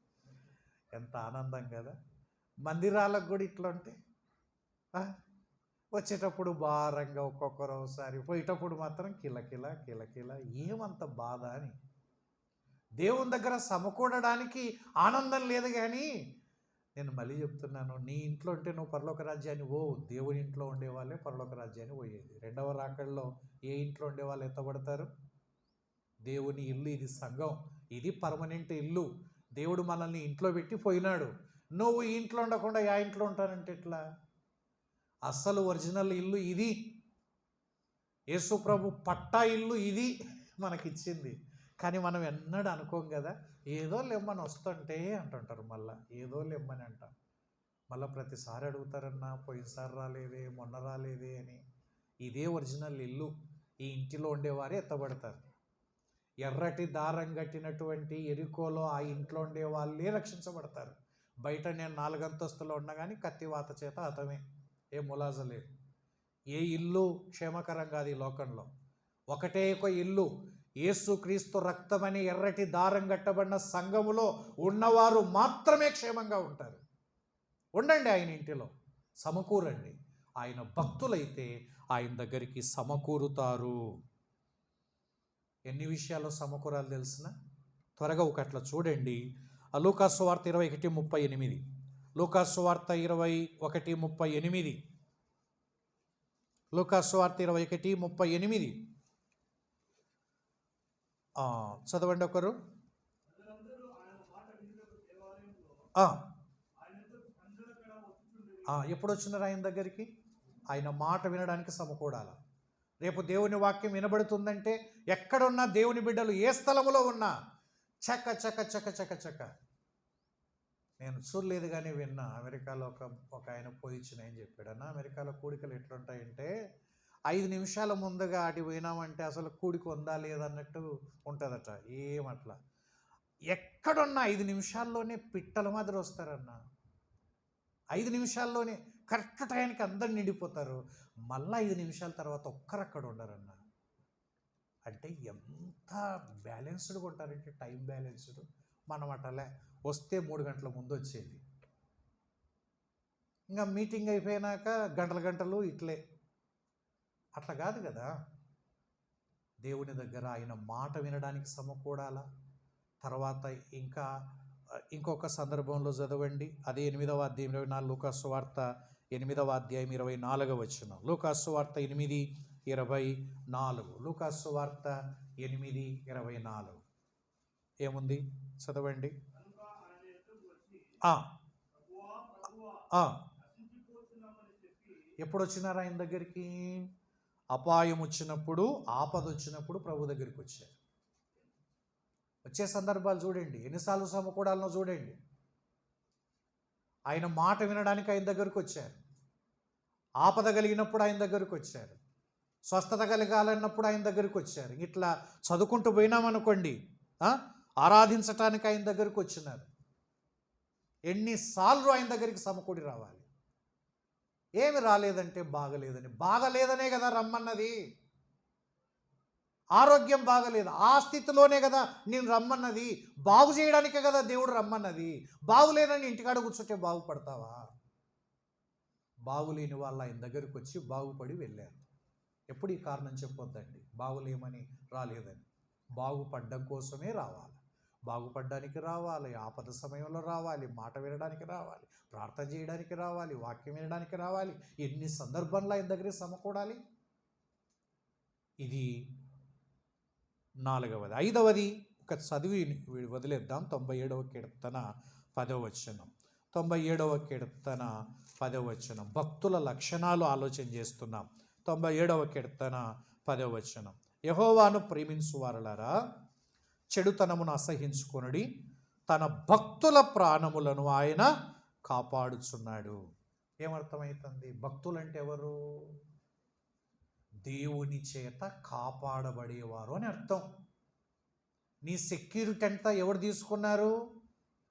ఎంత ఆనందం కదా. మందిరాలకు కూడా ఇట్లా ఉంటే వచ్చేటప్పుడు భారంగా ఒక్కొక్కరు ఒకసారి, పోయేటప్పుడు మాత్రం కిలకిల కిలకిల. ఏమంత బాధ అని. దేవుని దగ్గర సమకూడడానికి ఆనందం లేదు. కానీ నేను మళ్ళీ చెప్తున్నాను, నీ ఇంట్లో ఉంటే నువ్వు పరలోక రాజ్యాన్ని దేవుని ఇంట్లో ఉండేవాళ్ళే పరలోక రాజ్యాన్ని పోయేది. రెండవ రాకడలో ఏ ఇంట్లో ఉండేవాళ్ళు ఎత్తబడతారు? దేవుని ఇల్లు ఇది, సంఘం ఇది పర్మనెంట్ ఇల్లు. దేవుడు మనల్ని ఇంట్లో పెట్టి పోయినాడు. నువ్వు ఈ ఇంట్లో ఉండకుండా ఆ ఇంట్లో ఉంటానంటే ఎట్లా? అసలు ఒరిజినల్ ఇల్లు ఇది. యేసు ప్రభు పట్టా ఇల్లు ఇది మనకిచ్చింది. కానీ మనం ఎన్నడూ అనుకోం కదా. ఏదో లెమ్మని వస్తుంటే అంటుంటారు, మళ్ళీ ఏదో లెమ్మని అంటాం. మళ్ళీ ప్రతిసారి అడుగుతారన్నా, పోయినసారి రాలేదే, మొన్న రాలేదే అని. ఇదే ఒరిజినల్ ఇల్లు. ఈ ఇంటిలో ఉండేవారే ఎత్తబడతారు. ఎర్రటి దారం కట్టినటువంటి ఎరికోలో ఆ ఇంట్లో ఉండే వాళ్ళే రక్షించబడతారు. బయట నేను 4 అంతస్తులో ఉన్నా కానీ కత్తివాత చేత హతమే, ఏ ములాజ లేదు. ఏ ఇల్లు క్షేమకరం కాదు ఈ లోకంలో. ఒకటే ఒక ఇల్లు, యేసుక్రీస్తు రక్తమని ఎర్రటి దారం కట్టబడిన సంఘములో ఉన్నవారు మాత్రమే క్షేమంగా ఉంటారు. ఉండండి ఆయన ఇంటిలో, సమకూరండి. ఆయన భక్తులైతే ఆయన దగ్గరికి సమకూరుతారు. ఎన్ని విషయాల్లో సమకూరాలు తెలిసిన త్వరగా ఒకట్లా చూడండి. లూకాసు వార్త 21:38. లూకాసు వార్త 21:38. లూకాసు వార్త 21:38 చదవండి ఒకరు. ఎప్పుడు వచ్చినారు ఆయన దగ్గరికి? ఆయన మాట వినడానికి సమకూడాల. రేపు దేవుని వాక్యం వినబడుతుందంటే ఎక్కడున్నా దేవుని బిడ్డలు ఏ స్థలములో ఉన్నా చక్క చక్క చక్క చక్క చక్క. నేను చూడలేదు కానీ విన్నా. అమెరికాలో ఒక ఆయన పోయిచ్చిన ఏం చెప్పాడన్నా, అమెరికాలో కూడికలు ఎట్లుంటాయంటే 5 నిమిషాల ముందుగా అటు పోయినామంటే అసలు కూడిక ఉందా లేదన్నట్టు ఉంటుందట. ఏమట్లా ఎక్కడున్నా 5 నిమిషాల్లోనే పిట్టల మాదిరి వస్తారన్న. 5 నిమిషాల్లోనే కరెక్ట్ టైంకి అందరు నిండిపోతారు. మళ్ళీ 5 నిమిషాల తర్వాత ఒక్కరు అక్కడ ఉండరన్న. అంటే ఎంత బ్యాలెన్స్డ్గా ఉంటారంటే టైం బ్యాలెన్స్డ్. మనం అటలే వస్తే 3 గంటల ముందు వచ్చేది. ఇంకా మీటింగ్ అయిపోయినాక గంటలు ఇట్లే. అట్లా కాదు కదా. దేవుని దగ్గర ఆయన మాట వినడానికి సమకూడాల. తర్వాత ఇంకొక సందర్భంలో చదవండి. అదే 8వ అధ్యాయం 24, లూకాసు వార్త 8వ అధ్యాయం 24వ వచనం. లూకాసు వార్త 8:24. లూకాసు వార్త 8:24 ఏముంది చదవండి. ఎప్పుడు వచ్చినారు ఆయన దగ్గరికి? అపాయం వచ్చినప్పుడు, ఆపద వచ్చినప్పుడు ప్రభు దగ్గరికి వచ్చారు. వచ్చే సందర్భాలు చూడండి. ఎన్నిసార్లు సమకూడాలనో చూడండి. ఆయన మాట వినడానికి ఆయన దగ్గరికి వచ్చారు. ఆపద కలిగినప్పుడు ఆయన దగ్గరికి వచ్చారు. స్వస్థత కలగాలన్నప్పుడు ఆయన దగ్గరికి వచ్చారు. ఇట్లా చదువుకుంటూ పోయినామనుకోండి, ఆరాధించటానికి ఆయన దగ్గరికి వచ్చినారు. ఎన్నిసార్లు ఆయన దగ్గరికి సమకూడి రావాలి. ఏమి రాలేదంటే బాగలేదనే కదా రమ్మన్నది. ఆరోగ్యం బాగలేదు, ఆ స్థితిలోనే కదా నేను రమ్మన్నది. బాగు చేయడానికే కదా దేవుడు రమ్మన్నది. బాగులేదని ఇంటికాడ కూర్చుంటే బాగుపడతావా? బాగులేని వాళ్ళు ఆయన దగ్గరికి వచ్చి బాగుపడి వెళ్ళారు. ఎప్పుడు ఈ కారణం చెప్పొద్దండి, బాగులేమని రాలేదని. బాగుపడ్డం కోసమే రావాలి. బాగుపడడానికి రావాలి, ఆపద సమయంలో రావాలి, మాట వినడానికి రావాలి, ప్రార్థన చేయడానికి రావాలి, వాక్యం వినడానికి రావాలి. ఎన్ని సందర్భంలో ఆయన దగ్గర సమకూడాలి. ఇది 4వది. 5వది ఒక చదివి వదిలేద్దాం. 97వ కీర్తన 10వ వచనం. 97వ కీర్తన 10వ వచనం. భక్తుల లక్షణాలు ఆలోచన చేస్తున్నాం. 97వ కీర్తన 10వ వచనం. యెహోవాను ప్రేమించు వారలారా, చెడుతనమును అసహించుకొనుడి, తన భక్తుల ప్రాణములను ఆయన కాపాడుచున్నాడు. ఏమర్థమవుతుంది? భక్తులంటే ఎవరు? దేవుని చేత కాపాడబడేవారు అని అర్థం. నీ సెక్యూరిటీ అంతా ఎవరు తీసుకున్నారు?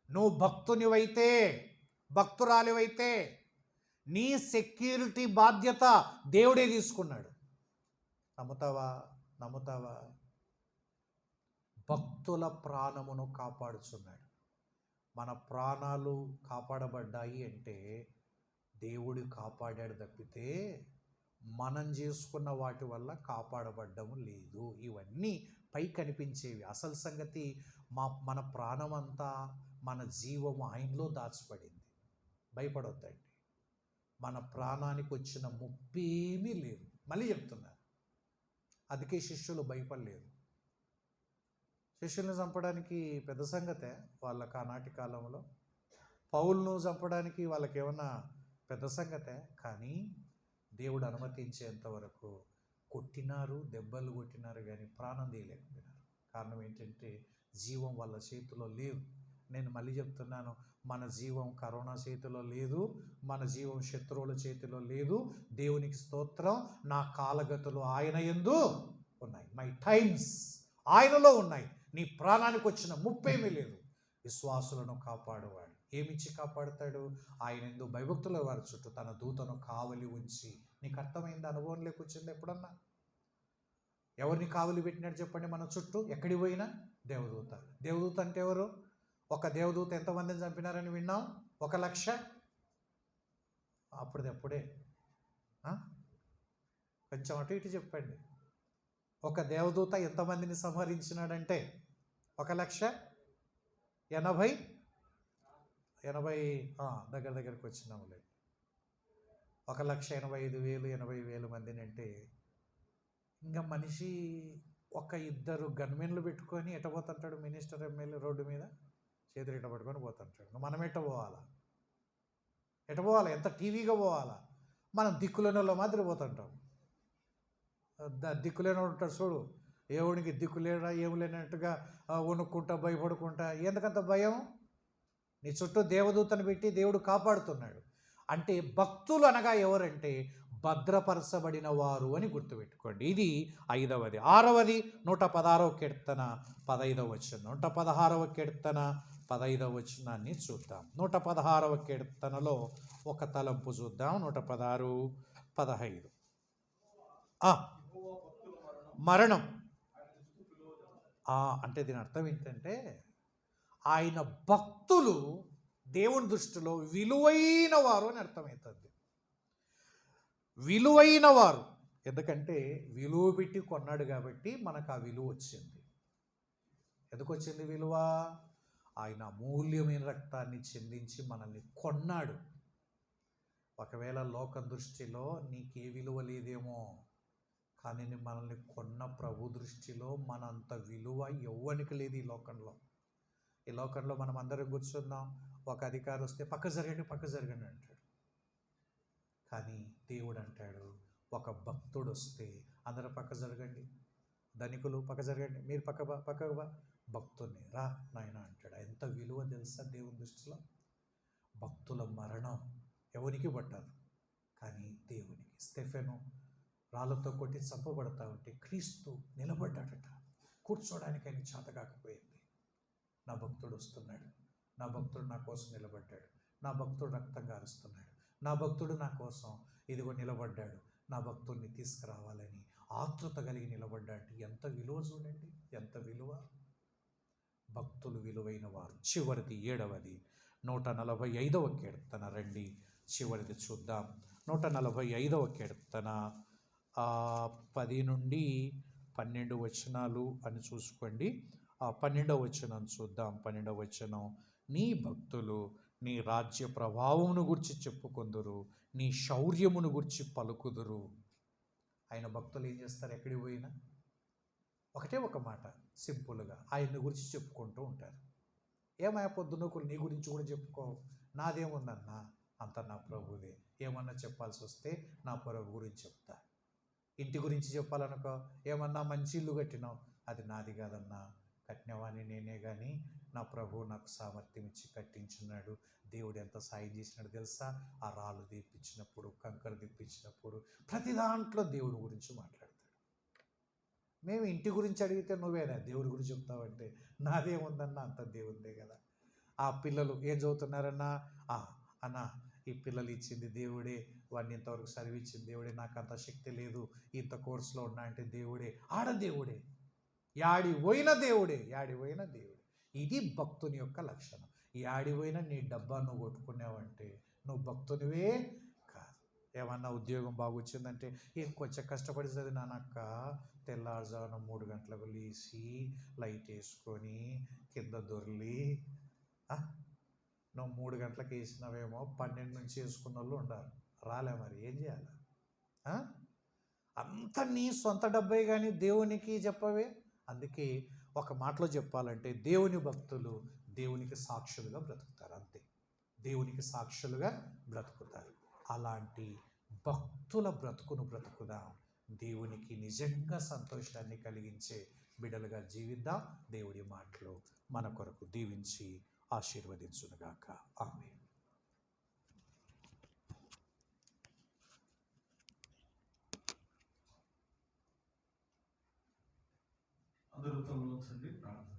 నువ్వు భక్తునివైతే, భక్తురాలివైతే నీ సెక్యూరిటీ బాధ్యత దేవుడే తీసుకున్నాడు. నమ్ముతావా? భక్తుల ప్రాణమును కాపాడుచున్నాడు. మన ప్రాణాలు కాపాడబడ్డాయి అంటే దేవుడు కాపాడాడు తప్పితే మనం చేసుకున్న వాటి వల్ల కాపాడబడ్డము లేదు. ఇవన్నీ పై కనిపించేవి. అసలు సంగతి మన ప్రాణమంతా, మన జీవము ఆయనలో దాచబడింది. భయపడొద్దండి. మన ప్రాణానికి వచ్చిన ముప్పేమీ లేదు. మళ్ళీ చెప్తున్నారు, అందుకే శిష్యులు భయపడలేదు. శిష్యుల్ని చంపడానికి పెద్ద సంగతే వాళ్ళకి ఆనాటి కాలంలో. పౌలును చంపడానికి వాళ్ళకి ఏమన్నా పెద్ద సంగతే? కానీ దేవుడు అనుమతించేంత వరకు కొట్టినారు, దెబ్బలు కొట్టినారు, కానీ ప్రాణం తీయలేకపోయినారు. కారణం ఏంటంటే జీవం వాళ్ళ చేతిలో లేదు. నేను మళ్ళీ చెప్తున్నాను, మన జీవం కరోనా చేతిలో లేదు, మన జీవం శత్రువుల చేతిలో లేదు. దేవునికి స్తోత్రం. నా కాలగతులు ఆయన యందు ఉన్నాయి. మై టైమ్స్ ఆయనలో ఉన్నాయి. నీ ప్రాణానికి వచ్చిన ముప్పేమీ లేదు. విశ్వాసులను కాపాడువాడు. ఏమిచ్చి కాపాడుతాడు? ఆయన ఎందు భయభక్తుల వారి చుట్టూ తన దూతను కావలి ఉంచి. నీకు అర్థమైంది? అనుభవం లేకొచ్చింది ఎప్పుడన్నా? ఎవరిని కావలి పెట్టినాడు చెప్పండి మన చుట్టూ? ఎక్కడికి పోయినా దేవదూత. దేవదూత అంటే ఎవరు? ఒక దేవదూత ఎంతమందిని చంపినారని విన్నాం? 1,00,000. అప్పుడే కొంచెం అటు ఇటు చెప్పండి. ఒక దేవదూత ఎంతమందిని సంహరించినాడంటే 1,80,000 దగ్గరికి వచ్చినాములే. 1,85,000 80,000 మందిని అంటే ఇంకా మనిషి ఒక ఇద్దరు గన్మెన్లు పెట్టుకొని ఎట్టబోతుంటాడు? మినిస్టర్ ఎమ్మెల్యే రోడ్డు మీద చేతులు ఎట్ట పట్టుకొని పోతుంటాడు. మనం ఎట్ట పోవాలా? ఎంత టీవీగా పోవాలా? మనం దిక్కులేని వాళ్ళ మాదిరి పోతుంటాం. దిక్కులేని ఉంటాడు చూడు, ఏవునికి దిక్కులేడా ఏమి లేనట్టుగా వణుక్కుంటా భయపడుకుంటా. ఎందుకంత భయం? నీ చుట్టూ దేవదూతను పెట్టి దేవుడు కాపాడుతున్నాడు. అంటే భక్తులు అనగా ఎవరంటే భద్రపరచబడిన వారు అని గుర్తుపెట్టుకోండి. ఇది 5వది. 6వది 116వ కీర్తన 15వ వచనం. 116వ కీర్తన 15వ వచనాన్ని చూద్దాం. 116వ కీర్తనలో ఒక తలంపు చూద్దాం. 116, 15. మరణం అంటే దీని అర్థం ఏంటంటే ఆయన భక్తులు దేవుని దృష్టిలో విలువైన వారు అని అర్థమవుతుంది. విలువైన వారు ఎందుకంటే విలువ పెట్టి కొన్నాడు కాబట్టి మనకు ఆ విలువ వచ్చింది. ఎందుకు వచ్చింది విలువ? ఆయన అమూల్యమైన రక్తాన్ని చెందించి మనల్ని కొన్నాడు. ఒకవేళ లోకం దృష్టిలో నీకే విలువ లేదేమో, కానీ మనల్ని కొన్న ప్రభు దృష్టిలో మనంత విలువ ఎవ్వనికి లేదు ఈ లోకంలో. ఈ లోకంలో మనం అందరం కూర్చున్నాం, ఒక అధికారి వస్తే పక్క జరగండి అంటాడు. కానీ దేవుడు అంటాడు, ఒక భక్తుడు వస్తే అందరూ పక్క జరగండి, ధనికులు పక్క జరగండి, మీరు పక్కకు బా, భక్తుని రా నాయన అంటాడు. ఎంత విలువ తెలుసా దేవుని దృష్టిలో? భక్తుల మరణం ఎవరికి పట్టదు, కానీ దేవునికి. స్టెఫెను రాళ్ళతో కొట్టి చంపబడతా ఉంటే క్రీస్తు నిలబడ్డాడట. కూర్చోడానికి ఆయన చేత కాకపోయింది. నా భక్తుడు వస్తున్నాడు, నా భక్తుడు నా కోసం నిలబడ్డాడు, నా భక్తుడు రక్తం గారుస్తున్నాడు, నా భక్తుడు నా కోసం ఇదిగో నిలబడ్డాడు, నా భక్తుడిని తీసుకురావాలని ఆతృత కలిగి నిలబడ్డాడు. ఎంత విలువ చూడండి, ఎంత విలువ! భక్తులు విలువైన వారు. చివరిది 7వది 145వ కీర్తన. రండి చివరిది చూద్దాం. 145వ కీర్తన 10 నుండి 12 వచనాలు అని చూసుకోండి. 12వ వచనం చూద్దాం. 12వ వచనం, నీ భక్తులు నీ రాజ్య ప్రభావమును గురించి చెప్పుకొందురు, నీ శౌర్యమును గురించి పలుకుదురు. ఆయన భక్తులు ఏం చేస్తారు? ఎక్కడికి పోయినా ఒకటే ఒక మాట, సింపుల్గా ఆయన్ని గురించి చెప్పుకుంటూ ఉంటారు. ఏమయ్యా పొద్దున్నకులు నీ గురించి కూడా చెప్పుకో, నాదేముందన్నా, అంత నా ప్రభుదే. ఏమన్నా చెప్పాల్సి వస్తే నా ప్రభు గురించి చెప్తా. ఇంటి గురించి చెప్పాలనుకో, ఏమన్నా మంచి ఇల్లు కట్టినావు, అది నాది కాదన్నా, కట్టినవాణ్ణి నేనే, కానీ నా ప్రభువు నాకు సామర్థ్యం ఇచ్చి కట్టించున్నాడు. దేవుడు ఎంత సాయం చేసినాడు తెలుసా? ఆ రాళ్ళు తెప్పించినప్పుడు, కంకర తెప్పించినప్పుడు, ప్రతి దాంట్లో దేవుడి గురించి మాట్లాడతాడు. మేము ఇంటి గురించి అడిగితే నువ్వేనా దేవుడి గురించి చెప్తావంటే, నాదేముందన్నా, అంత దేవుందే కదా. ఆ పిల్లలు ఏం చదువుతున్నారన్నా, అన్న ఈ పిల్లలు ఇచ్చింది దేవుడే, వాడిని ఇంతవరకు చదివించింది దేవుడే, నాకు అంత శక్తి లేదు, ఇంత కోర్సులో ఉన్నా అంటే దేవుడే, ఆడ దేవుడే, యాడి పోయిన దేవుడే, యాడి పోయిన దేవుడే. ఇది భక్తుని యొక్క లక్షణం. యాడి పోయినా నీ డబ్బా నువ్వు కొట్టుకున్నావంటే నువ్వు భక్తునివే కాదు. ఏమన్నా ఉద్యోగం బాగొచ్చిందంటే, ఏం కొంచెం కష్టపడి చదివినానక్క, తెల్లారుజామున 3 గంటలకు లేచి లైట్ వేసుకొని కింద దొర్లి, నువ్వు 3 గంటలకు వేసినవేమో 12 నుంచి వేసుకున్న వాళ్ళు ఉండాలి. రాలే, మరి ఏం చేయాలి? అంత నీ సొంత డబ్బే కానీ దేవునికి చెప్పవే. అందుకే ఒక మాటలో చెప్పాలంటే, దేవుని భక్తులు దేవునికి సాక్షులుగా బ్రతుకుతారు. అంతే, దేవునికి సాక్షులుగా బ్రతుకుతారు. అలాంటి భక్తుల బ్రతుకును బ్రతుకుదాం. దేవునికి నిజంగా సంతోషాన్ని కలిగించే బిడ్డలుగా జీవిద్దాం. దేవుడి మాటలు మన కొరకు దీవించి ఆశీర్వదించునుగాక. ఆమేన్. అందరూ తలవంచండి, ప్రార్థన.